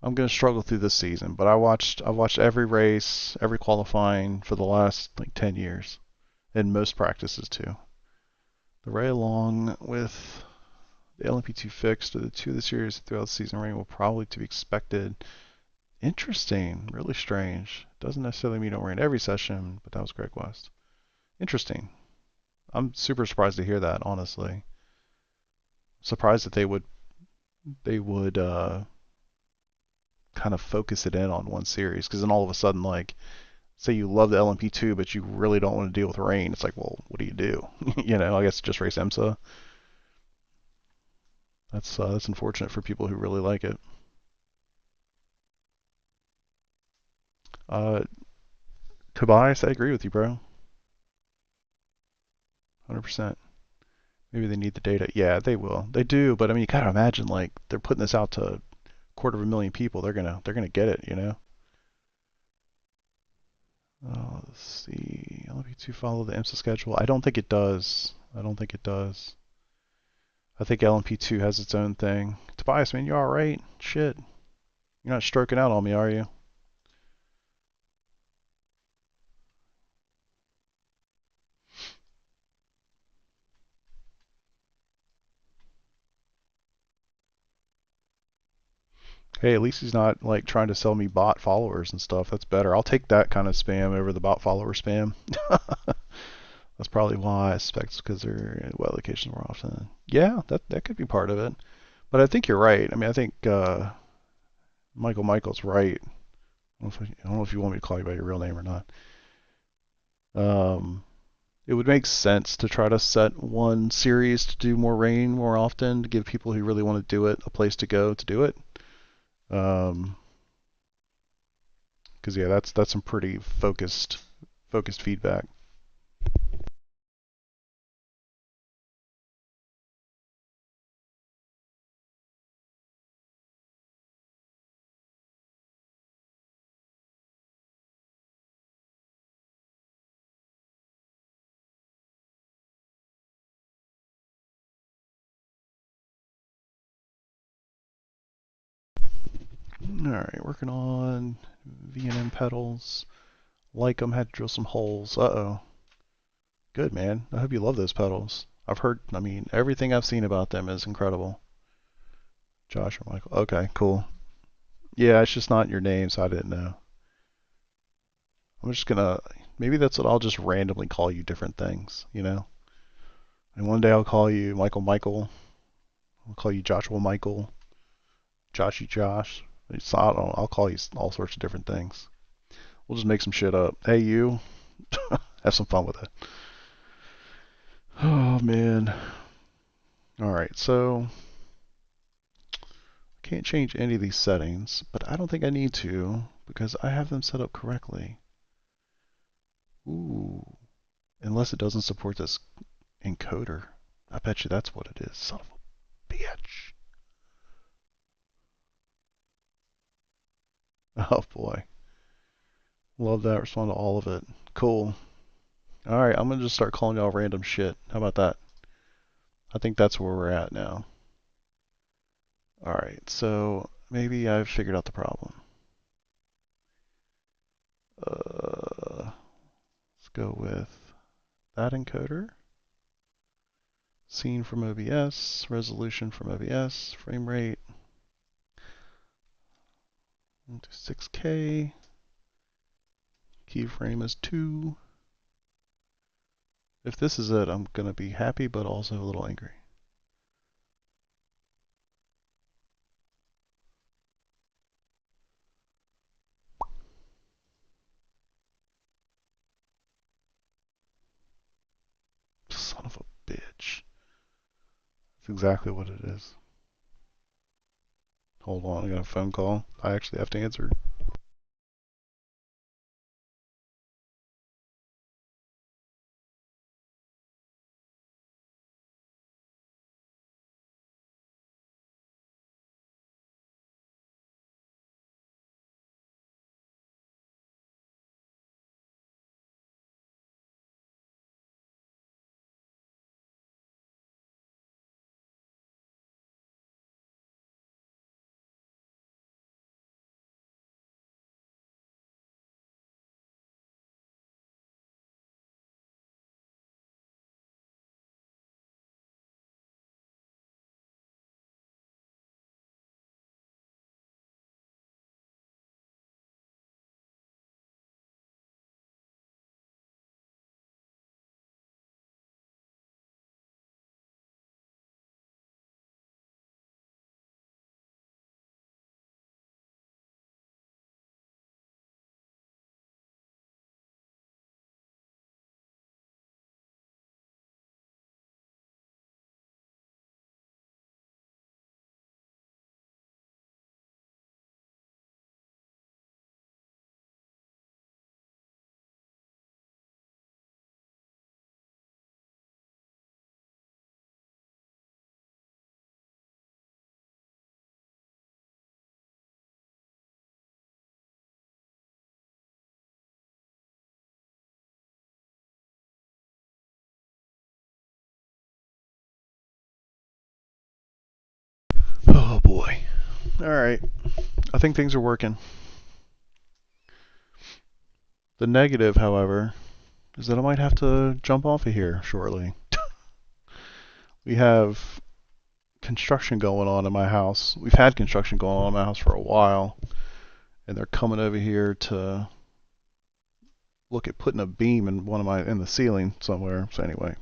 A: I'm gonna struggle through this season, but I've watched every race, every qualifying for the last like 10 years, and most practices too. The right along with the LMP2 fixed, the two of the series throughout the season rain will probably to be expected. Interesting, really strange. Doesn't necessarily mean it'll rain every session, but that was Greg West. Interesting. I'm super surprised to hear that, honestly. Surprised that they would kind of focus it in on one series, because then all of a sudden, like, say you love the LMP2, but you really don't want to deal with rain. It's like, well, what do you do? I guess just race IMSA. That's unfortunate for people who really like it. Uh, Tobias, I agree with you, bro. 100%. Maybe they need the data. Yeah, they will. They do, but I mean, you gotta imagine like they're putting this out to a quarter of a million people. They're gonna get it. Let's see. LMP2 follow the IMSA schedule. I don't think it does. I don't think it does. I think LMP2 has its own thing. Tobias, man, you all right? Shit, you're not stroking out on me, are you? Hey, at least he's not like trying to sell me bot followers and stuff. That's better. I'll take that kind of spam over the bot follower spam. That's probably why I suspect it's because they're well locations more often. Yeah, that could be part of it. But I think you're right. I mean, I think Michael's right. I don't know if you want me to call you by your real name or not. Um, it would make sense to try to set one series to do more rain more often to give people who really want to do it a place to go to do it. Um, because yeah, that's some pretty focused feedback. All right, working on V&M pedals. Like them, had to drill some holes. Uh-oh. Good, man. I hope you love those pedals. I mean, everything I've seen about them is incredible. Josh or Michael. Okay, cool. Yeah, it's just not your name, so I didn't know. I'm just gonna, maybe that's what I'll just randomly call you different things. And one day I'll call you Michael. I'll call you Joshua Michael, Joshy Josh. I don't know, I'll call you all sorts of different things. We'll just make some shit up. Hey, you. Have some fun with it. Oh, man. Alright, so I can't change any of these settings, but I don't think I need to because I have them set up correctly. Ooh. Unless it doesn't support this encoder. I bet you that's what it is. Son of a bitch. Oh boy. Love that. Respond to all of it. Cool. Alright, I'm going to just start calling y'all random shit. How about that? I think that's where we're at now. Alright, so maybe I've figured out the problem. Let's go with that encoder. Scene from OBS, resolution from OBS, frame rate. Into 6K. Keyframe is 2. If this is it, I'm going to be happy but also a little angry. Son of a bitch. That's exactly what it is. Hold on, I got a phone call. I actually have to answer. Oh boy. Alright. I think things are working. The negative, however, is that I might have to jump off of here shortly. We have construction going on in my house. We've had construction going on in my house for a while, and they're coming over here to look at putting a beam in the ceiling somewhere. So anyway,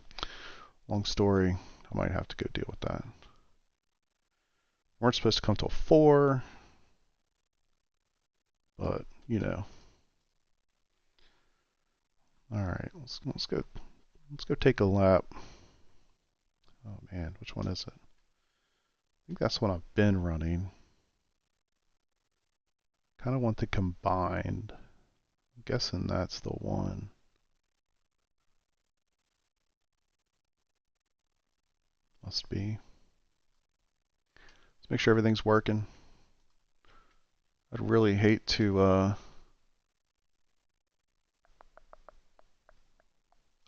A: long story. I might have to go deal with that. Weren't supposed to come till 4, but you know. All right, let's go take a lap. Oh man, which one is it? I think that's what I've been running. Kind of want the combined. I'm guessing that's the one. Must be. Let's make sure everything's working. I'd really hate to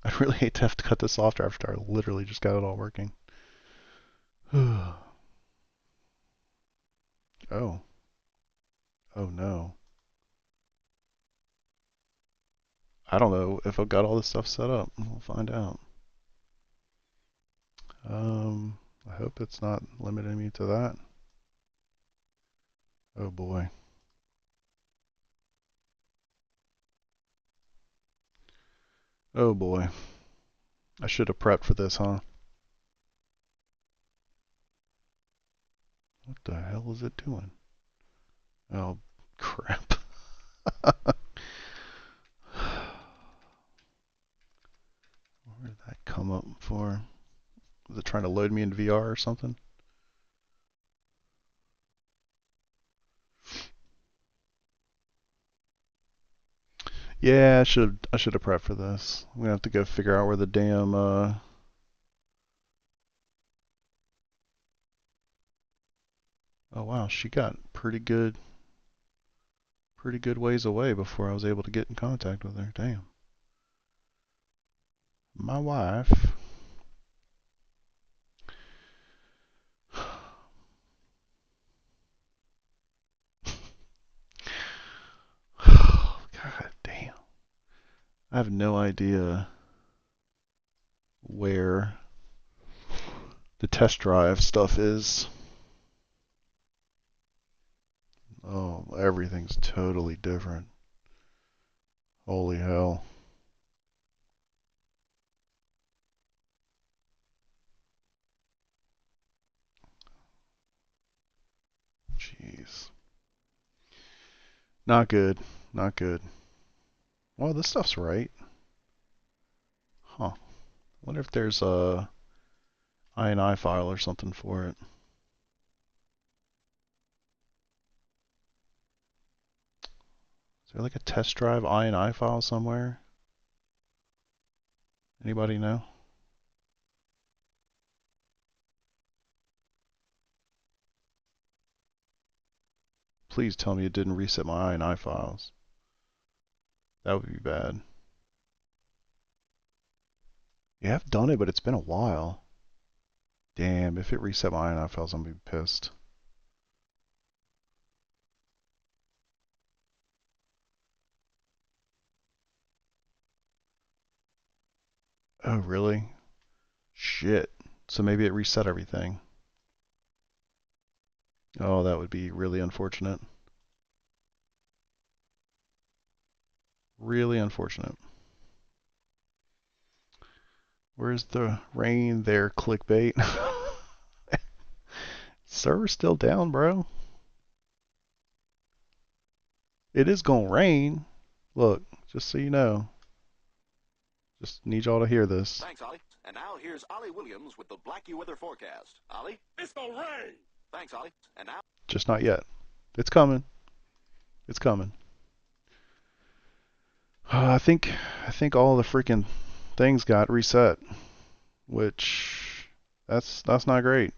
A: I'd really hate to have to cut this off after I literally just got it all working. Oh. Oh no. I don't know if I've got all this stuff set up. We'll find out. I hope it's not limiting me to that. Oh boy. Oh boy. I should have prepped for this, huh? What the hell is it doing? Oh, crap. Where did that come up for? Was it trying to load me in VR or something? Yeah, I should have prepped for this. I'm gonna have to go figure out where the damn oh wow, she got pretty good ways away before I was able to get in contact with her. Damn. My wife. I have no idea where the test drive stuff is. Oh, everything's totally different. Holy hell. Jeez. Not good. Not good. Well, this stuff's right. Huh. Wonder if there's a INI file or something for it. Is there like a test drive INI file somewhere? Anybody know? Please tell me it didn't reset my INI files. That would be bad. Yeah, I've done it, but it's been a while. Damn, if it reset my INI files, I'm gonna be pissed. Oh, really? Shit. So maybe it reset everything. Oh, that would be really unfortunate. Really unfortunate. Where's the rain there, clickbait? Server's still down, bro. It is gonna rain. Look, just so you know. Just need y'all to hear this.
B: Thanks, Ollie. And now here's Ollie Williams with the Blackie weather forecast. Ollie? It's gonna rain! Thanks, Ollie. And now...
A: Just not yet. It's coming. It's coming. I think all the freaking things got reset, which that's not great.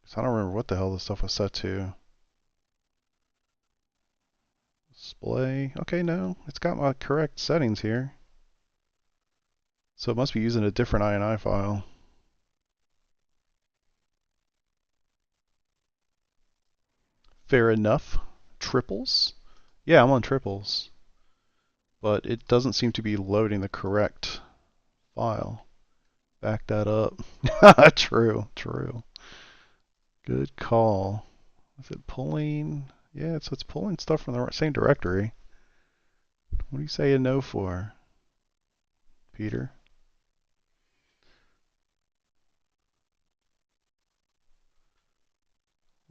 A: 'Cause I don't remember what the hell this stuff was set to. Display. Okay, no, it's got my correct settings here. So it must be using a different INI file. Fair enough. Triples? Yeah, I'm on triples. But it doesn't seem to be loading the correct file. Back that up. True, true. Good call. Is it pulling? Yeah, so it's pulling stuff from the same directory. What are you saying no for, Peter?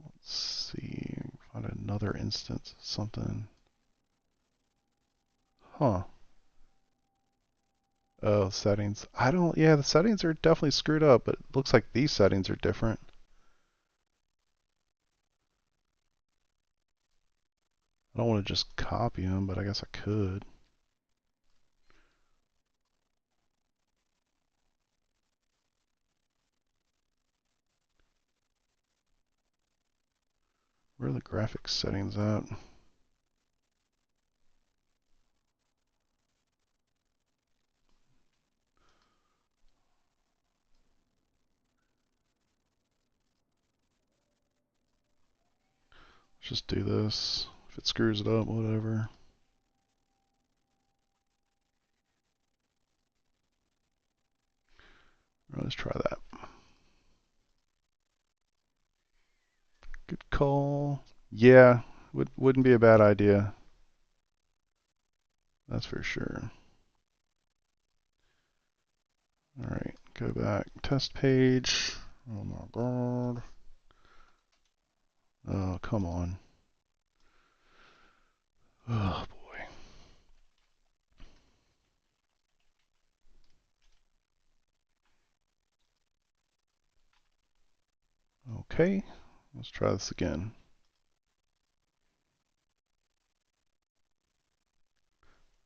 A: Let's see. Find another instance of something. Huh. Oh, settings. Yeah, the settings are definitely screwed up, but it looks like these settings are different. I don't want to just copy them, but I guess I could. Where are the graphics settings at? Let's just do this. If it screws it up, whatever. Let's try that. Good call. Yeah, wouldn't be a bad idea. That's for sure. Alright, go back. Test page. Oh my god. Oh, come on. Oh boy. Okay, let's try this again.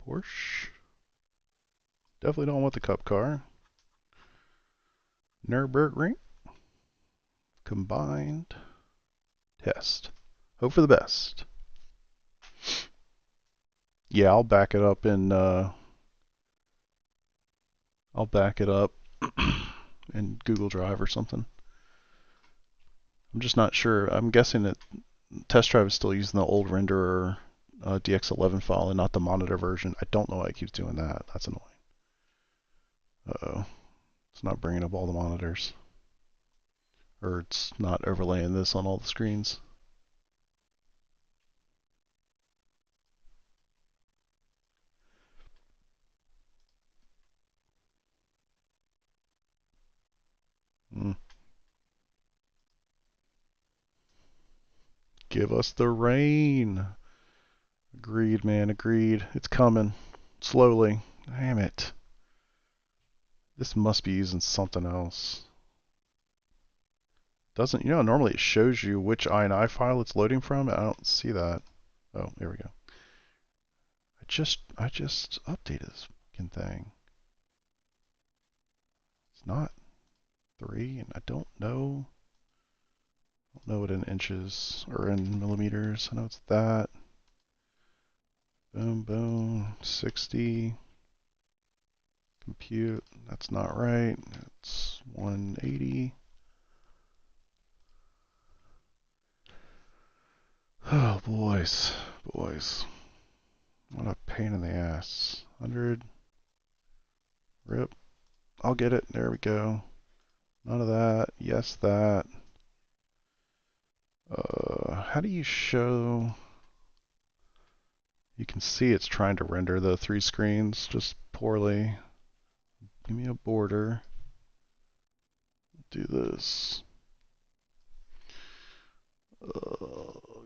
A: Porsche. Definitely don't want the cup car. Nürburgring. Combined. Test. Hope for the best. Yeah, I'll back it up in in Google Drive or something. I'm just not sure. I'm guessing that Test Drive is still using the old renderer DX11 file and not the monitor version. I don't know why it keeps doing that. That's annoying. Uh-oh. It's not bringing up all the monitors. Or it's not overlaying this on all the screens. Give us the rain. Agreed, man, agreed. It's coming. Slowly. Damn it. This must be using something else. Doesn't, normally it shows you which INI file it's loading from. I don't see that. Oh, here we go. I just updated this fucking thing. It's not 3, and I don't know what in inches or in millimeters. I know it's that. Boom, boom, 60. Compute, that's not right. It's 180. Oh, boys. What a pain in the ass. 100. Rip. I'll get it. There we go. None of that. Yes, that. How do you show? You can see it's trying to render the 3 screens just poorly. Give me a border. Do this.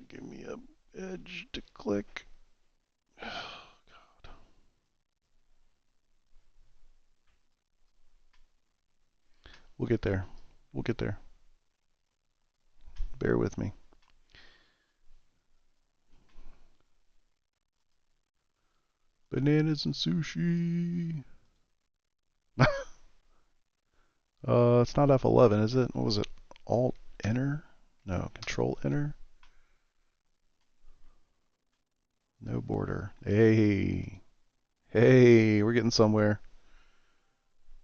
A: Give me a edge to click. Oh, God. We'll get there. Bear with me. Bananas and sushi. It's not F11, is it? What was it? Alt enter? No, Control enter. No border. Hey, we're getting somewhere.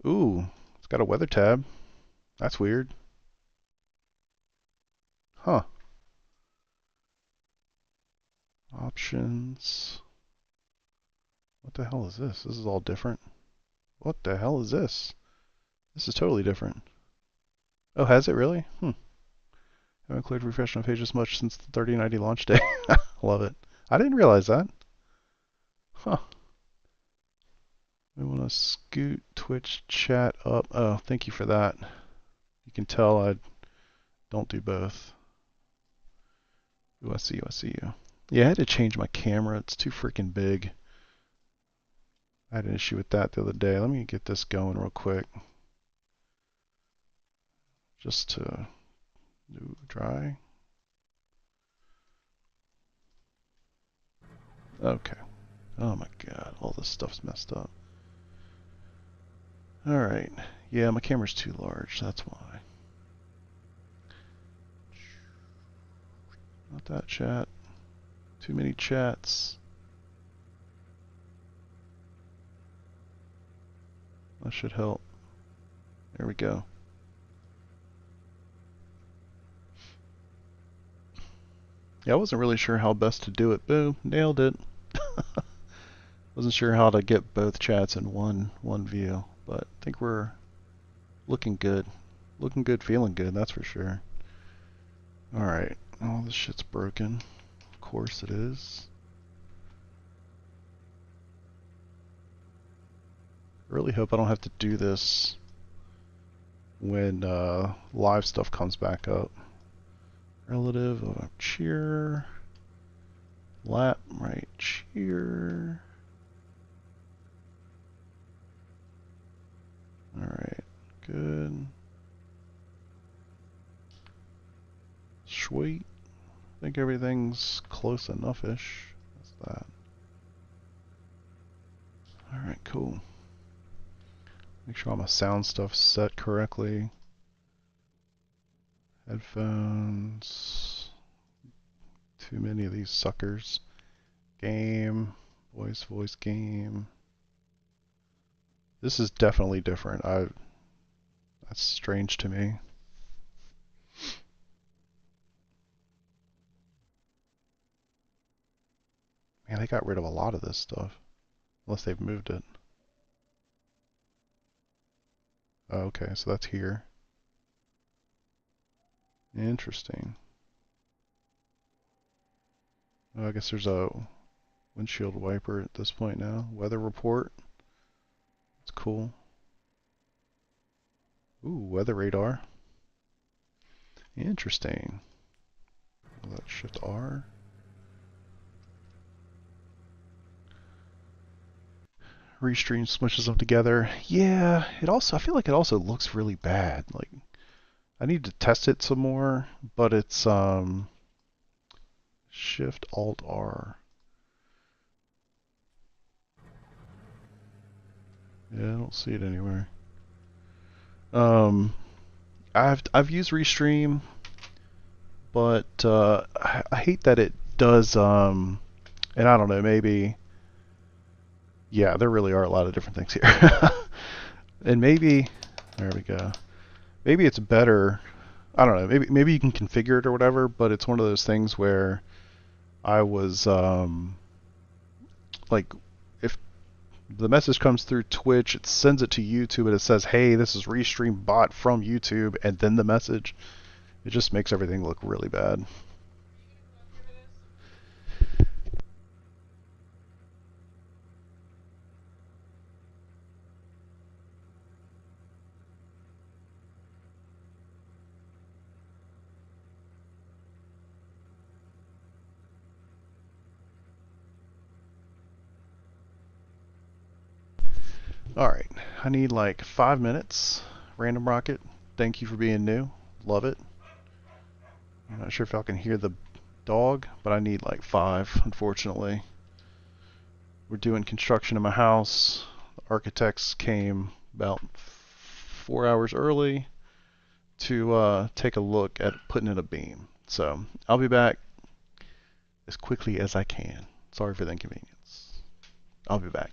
A: Ooh, it's got a weather tab. That's weird. Huh. Options. What the hell is this? This is all different. What the hell is this? This is totally different. Oh, has it really? Haven't clicked refresh on page as much since the 3090 launch day. Love it. I didn't realize that. Huh. We want to scoot Twitch chat up. Oh, thank you for that. You can tell I don't do both. Ooh, I see you. Yeah, I had to change my camera. It's too freaking big. I had an issue with that the other day. Let me get this going real quick. Just to do dry. Okay. Oh my god, all this stuff's messed up. Alright. Yeah, my camera's too large, that's why. Not that chat. Too many chats. That should help. There we go. Yeah, I wasn't really sure how best to do it. Boom, nailed it. Wasn't sure how to get both chats in one view, but I think we're looking good. Looking good, feeling good, that's for sure. Alright, all this shit's broken. Of course it is. I really hope I don't have to do this when live stuff comes back up. Relative of cheer. Lap right cheer. Alright, good. Sweet. I think everything's close enough-ish. That's that. Alright, cool. Make sure all my sound stuff's set correctly. Headphones. Too many of these suckers. Game. Voice game. This is definitely different. That's strange to me. Man, they got rid of a lot of this stuff. Unless they've moved it. Oh, okay, so that's here. Interesting. Oh, I guess there's a windshield wiper at this point now. Weather report. It's cool. Ooh, weather radar. Interesting. Let's shift R. Restream smushes them together. Yeah, I feel like it also looks really bad. Like, I need to test it some more, but it's Shift Alt R. Yeah, I don't see it anywhere. I've used Restream, but I hate that it does and I don't know, maybe yeah, there really are a lot of different things here. And maybe there we go. Maybe it's better. I don't know. Maybe you can configure it or whatever, but it's one of those things where I was like, if the message comes through Twitch, it sends it to YouTube and it says, "Hey, this is Restream bot from YouTube," and then the message. It just makes everything look really bad. Alright, I need like 5 minutes. Random Rocket, thank you for being new. Love it. I'm not sure if y'all can hear the dog, but I need like 5, unfortunately. We're doing construction in my house. The architects came about 4 hours early to take a look at putting in a beam. So I'll be back as quickly as I can. Sorry for the inconvenience. I'll be back.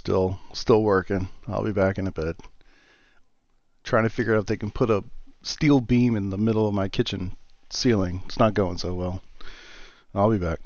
A: Barber's still working. I'll be back in a bit. Trying to figure out if they can put a steel beam in the middle of my kitchen ceiling. It's not going so well. I'll be back.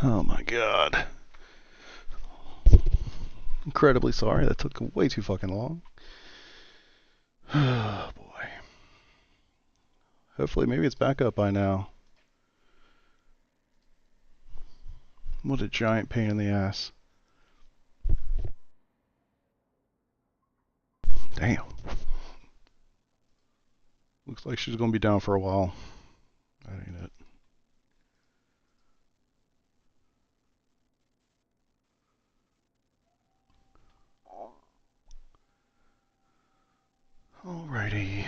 A: Oh my god. Incredibly sorry, that took way too fucking long. Oh boy. Hopefully maybe it's back up by now. What a giant pain in the ass. Damn. Looks like she's gonna be down for a while. That ain't it. Alrighty.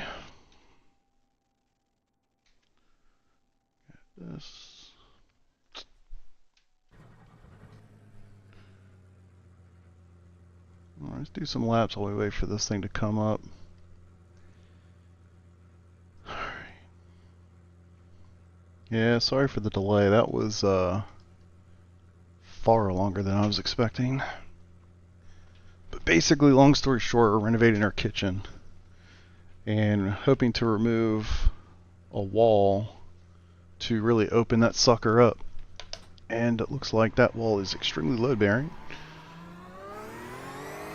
A: This. Alright, let's do some laps while we wait for this thing to come up. Alright. Yeah, sorry for the delay. That was far longer than I was expecting. But basically, long story short, we're renovating our kitchen and hoping to remove a wall to really open that sucker up. And it looks like that wall is extremely load bearing.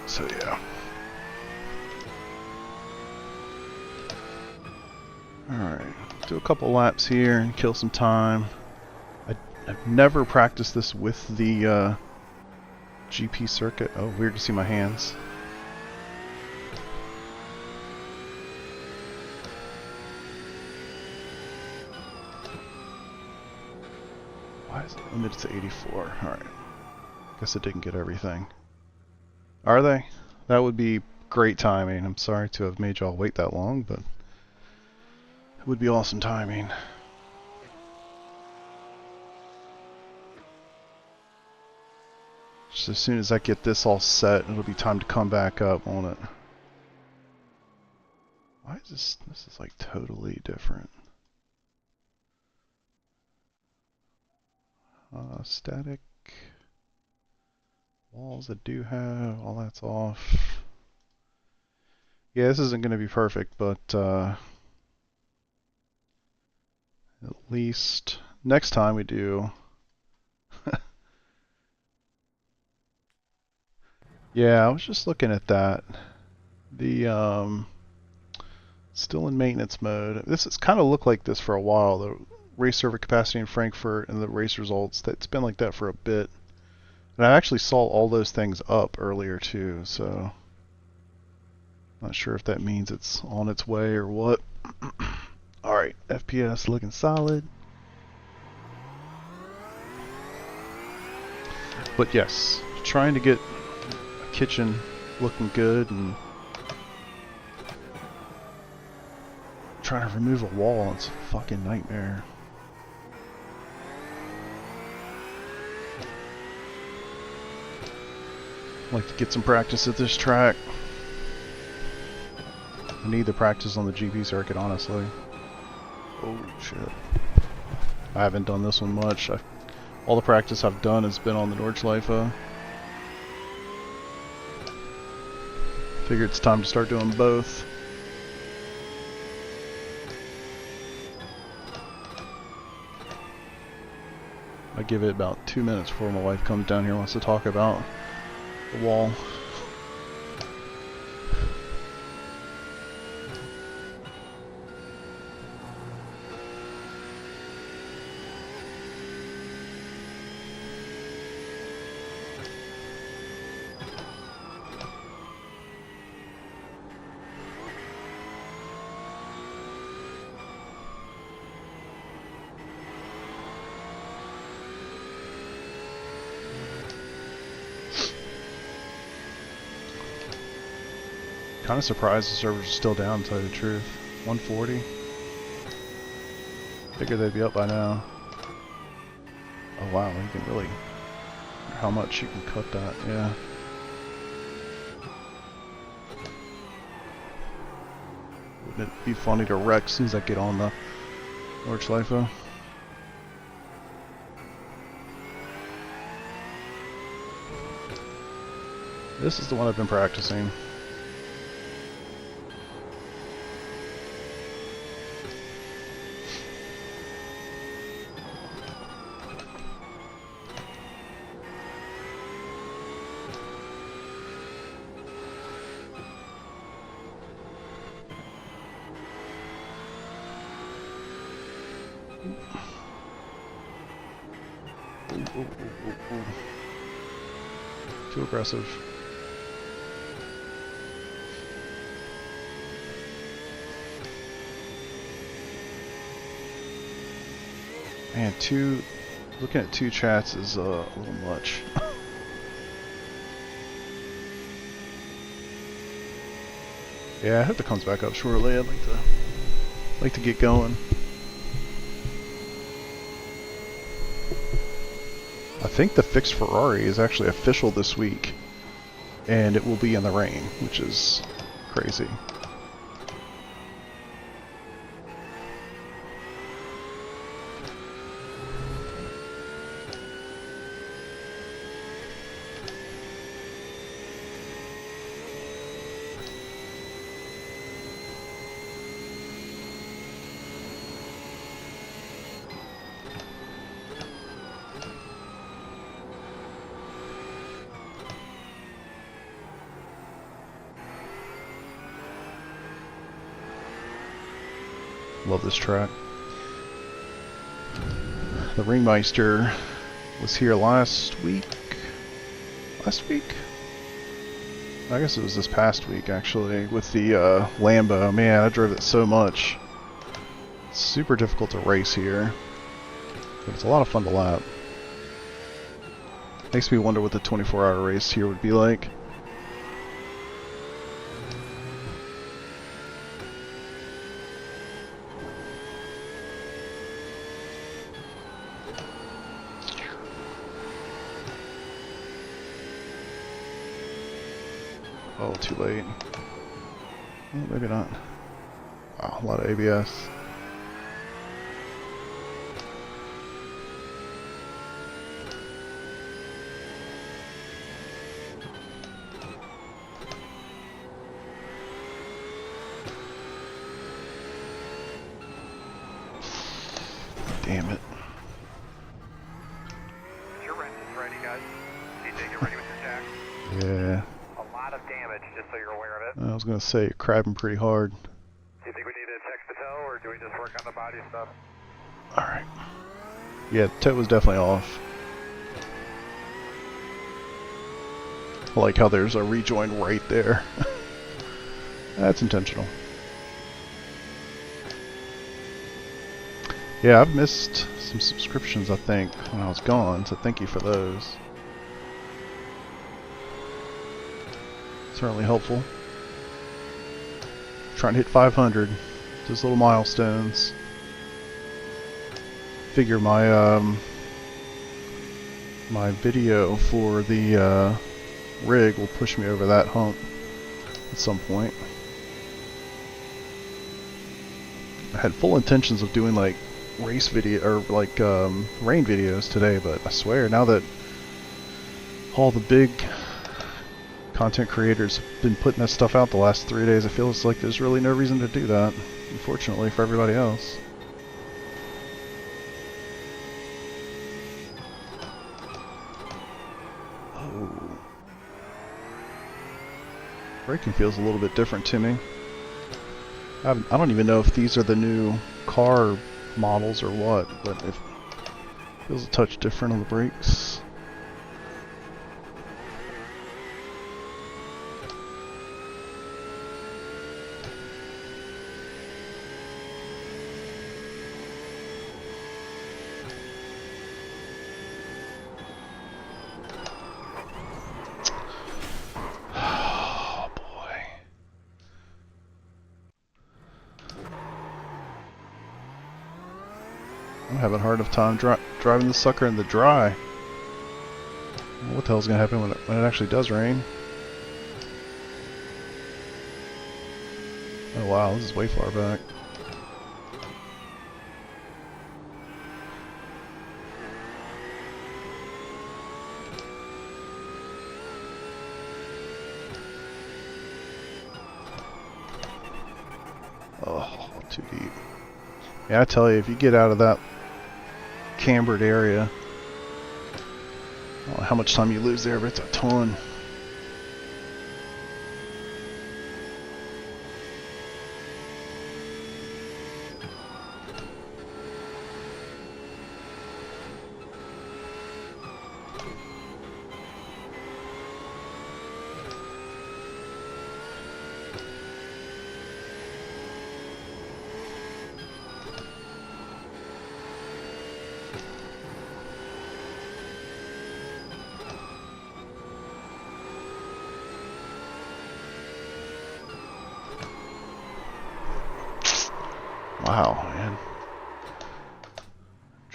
A: So yeah. Alright, do a couple laps here and kill some time. I've never practiced this with the GP circuit. Oh, weird to see my hands. Why is it limited to 84? Alright. Guess it didn't get everything. Are they? That would be great timing. I'm sorry to have made y'all wait that long, but it would be awesome timing. Just as soon as I get this all set, it'll be time to come back up, won't it? Why is this? This is like totally different. Static walls that do have, all that's off. Yeah, this isn't going to be perfect, but at least next time we do. Yeah, I was just looking at that. The still in maintenance mode. This has kind of looked like this for a while. The race server capacity in Frankfurt and the race results. That's been like that for a bit. And I actually saw all those things up earlier too, so not sure if that means it's on its way or what. Alright, FPS looking solid. But yes, trying to get a kitchen looking good and trying to remove a wall. It's a fucking nightmare. I'd like to get some practice at this track. I need the practice on the GP circuit, honestly. Oh shit. I haven't done this one much. All the practice I've done has been on the Nordschleife. Figure it's time to start doing both. I give it about 2 minutes before my wife comes down here and wants to talk about the wall. Kind of surprised the servers are still down, to tell you the truth. 140. Figured they'd be up by now. Oh wow, you can really... How much you can cut that, yeah. Wouldn't it be funny to wreck as soon as I get on the Nordschleife? This is the one I've been practicing. Ooh, ooh, ooh, ooh. Too aggressive. Man, looking at 2 chats is a little much. Yeah, I hope it comes back up shortly. I'd like to get going. I think the fixed Ferrari is actually official this week, and it will be in the rain, which is crazy. Love this track. The Ringmeister was here last week? I guess it was this past week, actually, with the Lambo. Man, I drove it so much. It's super difficult to race here, but it's a lot of fun to lap. Makes me wonder what the 24-hour race here would be like. Oh, too late. Oh, maybe not. Wow, a lot of ABS. Damn it.
C: Your wrench is ready, guys. DJ, get ready with your jack.
A: Yeah.
C: A lot of damage, just so you're aware of it.
A: I was gonna say, you're crabbing pretty hard.
C: Do you think we need to check the toe, or do we just work on the body stuff?
A: Alright. Yeah, toe was definitely off. I like how there's a rejoin right there. That's intentional. Yeah, I've missed some subscriptions, I think, when I was gone, so thank you for those. Certainly helpful. Trying to hit 500. Just little milestones. Figure my my video for the rig will push me over that hump at some point. I had full intentions of doing like race video or like rain videos today, but I swear now that all the big content creators have been putting that stuff out the last 3 days, I feel it's like there's really no reason to do that, unfortunately for everybody else. Oh. Braking feels a little bit different to me. I don't even know if these are the new car models or what, but it feels a touch different on the brakes. Oh boy. I'm having a hard enough time driving the sucker in the dry. What the hell's gonna happen when it actually does rain? Oh wow, this is way far back. Oh, too deep. Yeah, I tell you, if you get out of that cambered area, I don't know how much time you lose there, but it's a ton.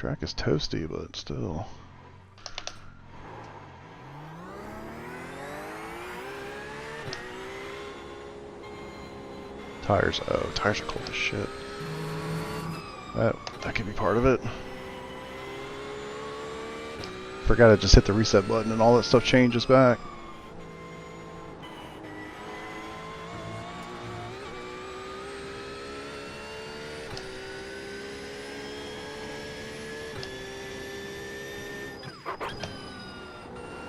A: Track is toasty, but still. Tires, oh, tires are cold as shit. That could be part of it. Forgot I just hit the reset button and all that stuff changes back.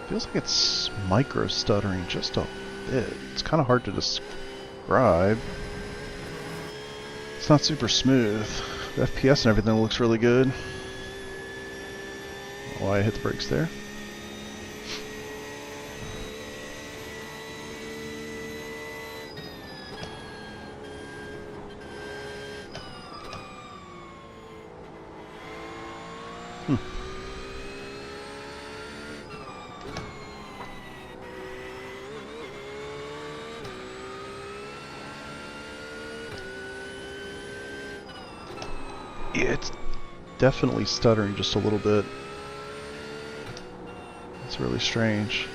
A: Feels like it's micro stuttering just a bit. It's kind of hard to describe. It's not super smooth. The FPS and everything looks really good. Why I hit the brakes there. Yeah, it's definitely stuttering just a little bit. It's really strange.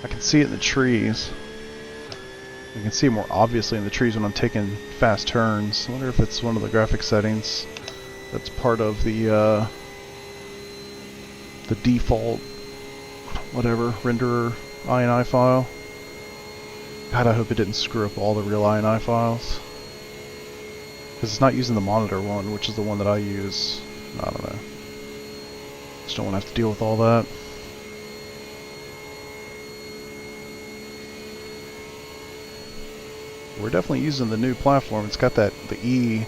A: I can see it in the trees. I can see it more obviously in the trees when I'm taking fast turns. I wonder if it's one of the graphic settings that's part of the default whatever renderer INI file. God, I hope it didn't screw up all the real INI files. Because it's not using the monitor one, which is the one that I use. I don't know. Just don't want to have to deal with all that. We're definitely using the new platform. It's got the E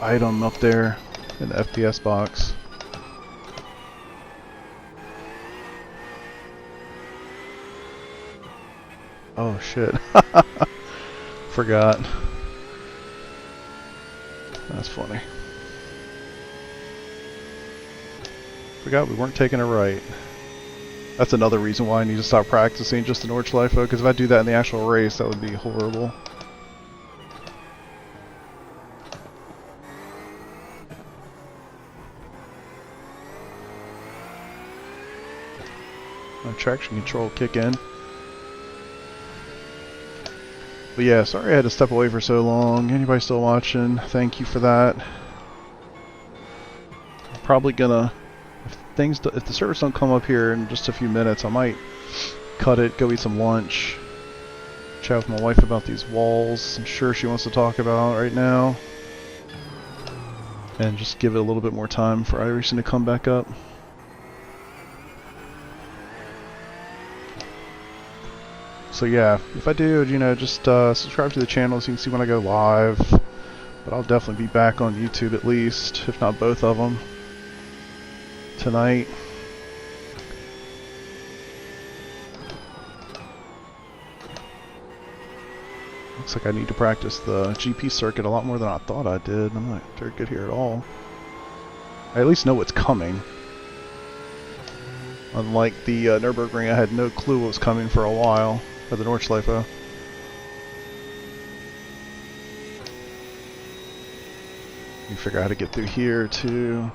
A: item up there in the FPS box. Oh shit. Forgot. That's funny. Forgot we weren't taking it right. That's another reason why I need to stop practicing just in Nordschleife, because if I do that in the actual race, that would be horrible. My traction control kick in. But yeah, sorry I had to step away for so long. Anybody still watching, thank you for that. I'm probably gonna, if the servers don't come up here in just a few minutes, I might cut it, go eat some lunch, chat with my wife about these walls I'm sure she wants to talk about right now, and just give it a little bit more time for iRacing to come back up. So yeah, if I do, you know, just subscribe to the channel so you can see when I go live. But I'll definitely be back on YouTube at least, if not both of them, tonight. Looks like I need to practice the GP circuit a lot more than I thought I did. I'm not very good here at all. I at least know what's coming. Unlike the Nürburgring, I had no clue what was coming for a while. Or the Nordschleife. You figure out how to get through here too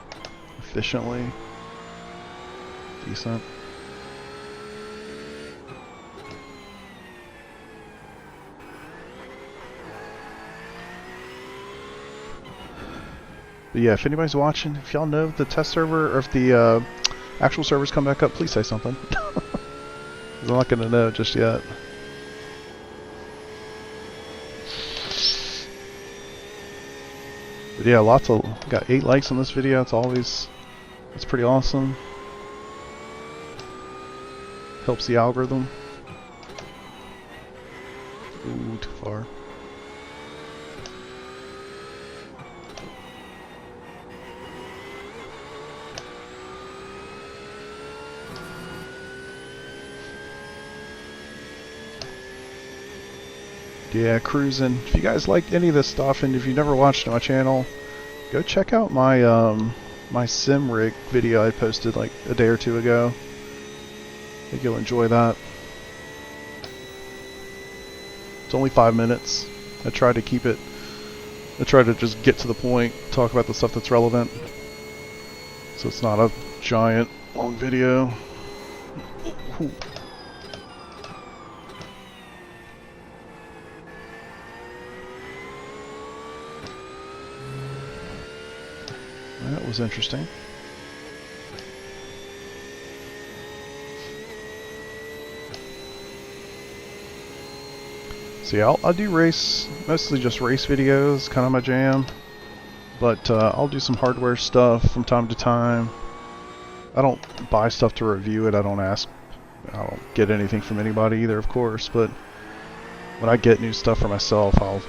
A: efficiently. Decent. But yeah, if anybody's watching, if y'all know if the test server or if the actual servers come back up, please say something. I'm not gonna know just yet. But yeah, got 8 likes on this video. It's pretty awesome. Helps the algorithm. Ooh, too far. Yeah, cruising. If you guys liked any of this stuff, and if you've never watched my channel, go check out my my sim rig video I posted like a day or two ago. I think you'll enjoy that. It's only 5 minutes. I try to keep it I try to just get to the point, talk about the stuff that's relevant, so it's not a giant long video. Ooh. That was interesting. See, I'll do race, mostly just race videos, kind of my jam. But I'll do some hardware stuff from time to time. I don't buy stuff to review it. I don't get anything from anybody either, of course. But when I get new stuff for myself, I'll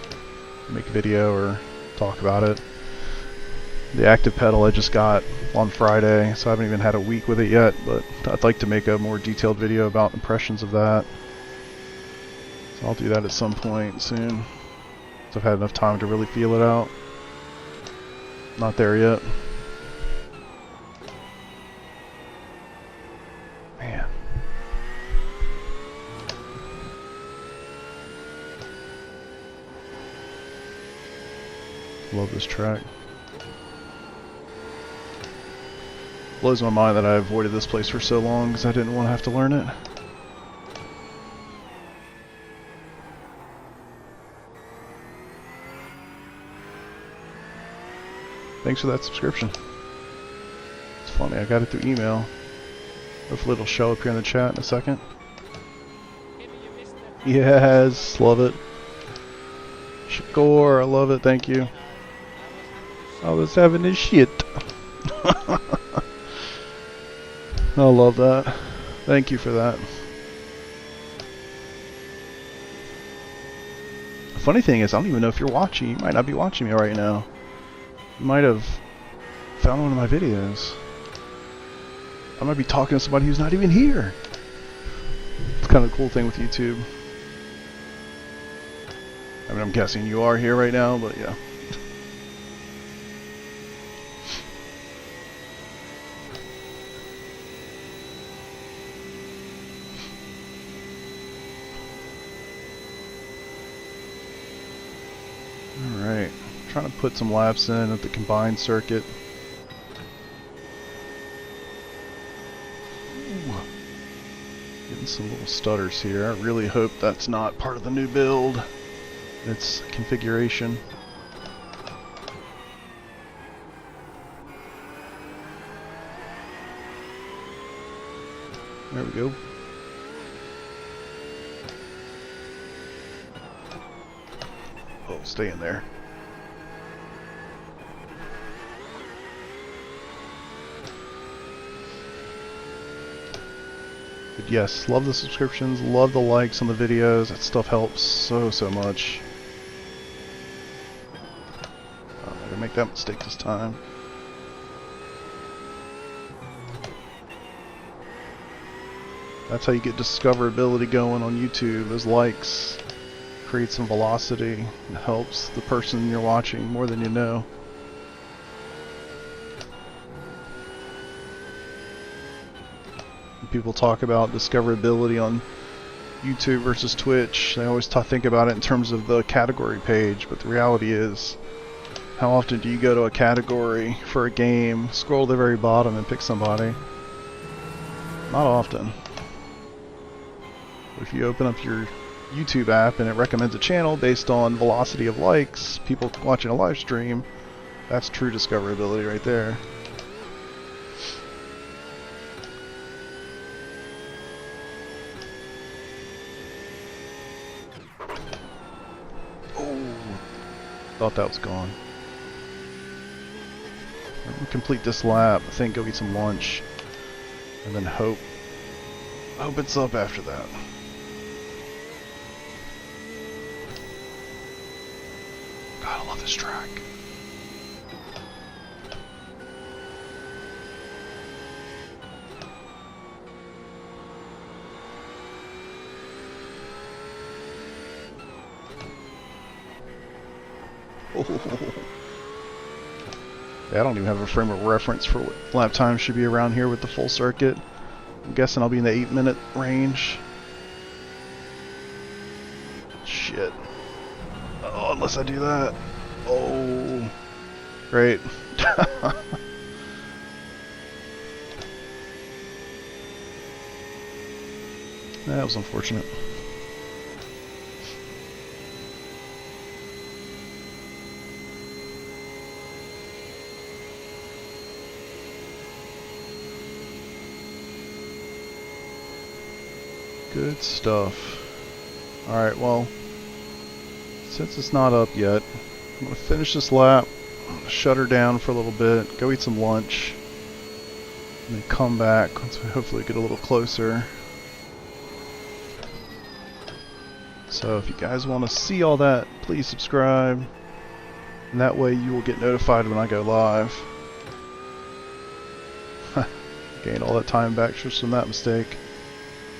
A: make a video or talk about it. The active pedal I just got on Friday, so I haven't even had a week with it yet, but I'd like to make a more detailed video about impressions of that. So I'll do that at some point soon. So I've had enough time to really feel it out. Not there yet. Man. Love this track. Blows my mind that I avoided this place for so long because I didn't want to have to learn it. Thanks for that subscription. It's funny, I got it through email. Hopefully it'll show up here in the chat in a second. Yes, love it. Shakur, I love it, thank you. I was having a shit. I love that. Thank you for that. The funny thing is, I don't even know if you're watching. You might not be watching me right now. You might have found one of my videos. I might be talking to somebody who's not even here. It's kind of a cool thing with YouTube. I mean, I'm guessing you are here right now, but yeah. Alright, trying to put some laps in at the combined circuit. Ooh. Getting some little stutters here. I really hope that's not part of the new build. It's configuration. There we go. Oh, stay in there. But yes, love the subscriptions, love the likes on the videos. That stuff helps so much. I'm not gonna make that mistake this time. That's how you get discoverability going on YouTube. Those likes create some velocity. It helps the person you're watching more than you know. When people talk about discoverability on YouTube versus Twitch, they always think about it in terms of the category page, but the reality is, how often do you go to a category for a game, scroll to the very bottom and pick somebody? Not often. But if you open up your YouTube app and it recommends a channel based on velocity of likes, people watching a live stream, that's true discoverability right there. Oh, thought that was gone. Let me complete this lap, I think go eat some lunch, and then hope it's up after that. God, I love this track. Oh. Yeah, I don't even have a frame of reference for what lap time should be around here with the full circuit. I'm guessing I'll be in the 8-minute range. Shit. Oh, unless I do that. Oh, great. That was unfortunate. Good stuff. Alright, well, since it's not up yet, I'm going to finish this lap, shut her down for a little bit, go eat some lunch, and then come back once we hopefully get a little closer. So if you guys want to see all that, please subscribe, and that way you will get notified when I go live. Gained all that time back just from that mistake.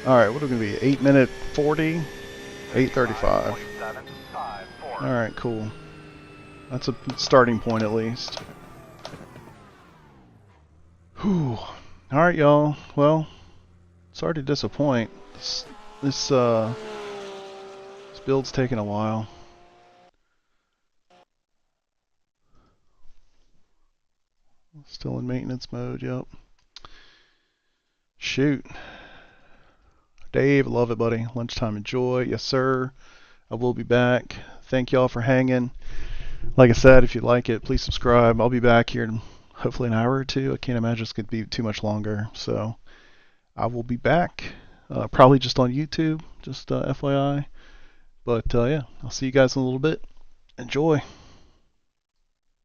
A: Alright, what are we going to be? 8-minute 40? 8:35. Alright, cool. That's a starting point at least. Whew. Alright, y'all. Well, sorry to disappoint. This build's taking a while. Still in maintenance mode, yep. Shoot. Dave, love it, buddy. Lunchtime enjoy. Yes, sir. I will be back. Thank y'all for hanging. Like I said, if you like it, please subscribe. I'll be back here in hopefully an hour or two. I can't imagine it's going to be too much longer. So I will be back. Probably just on YouTube, just FYI. But yeah, I'll see you guys in a little bit. Enjoy.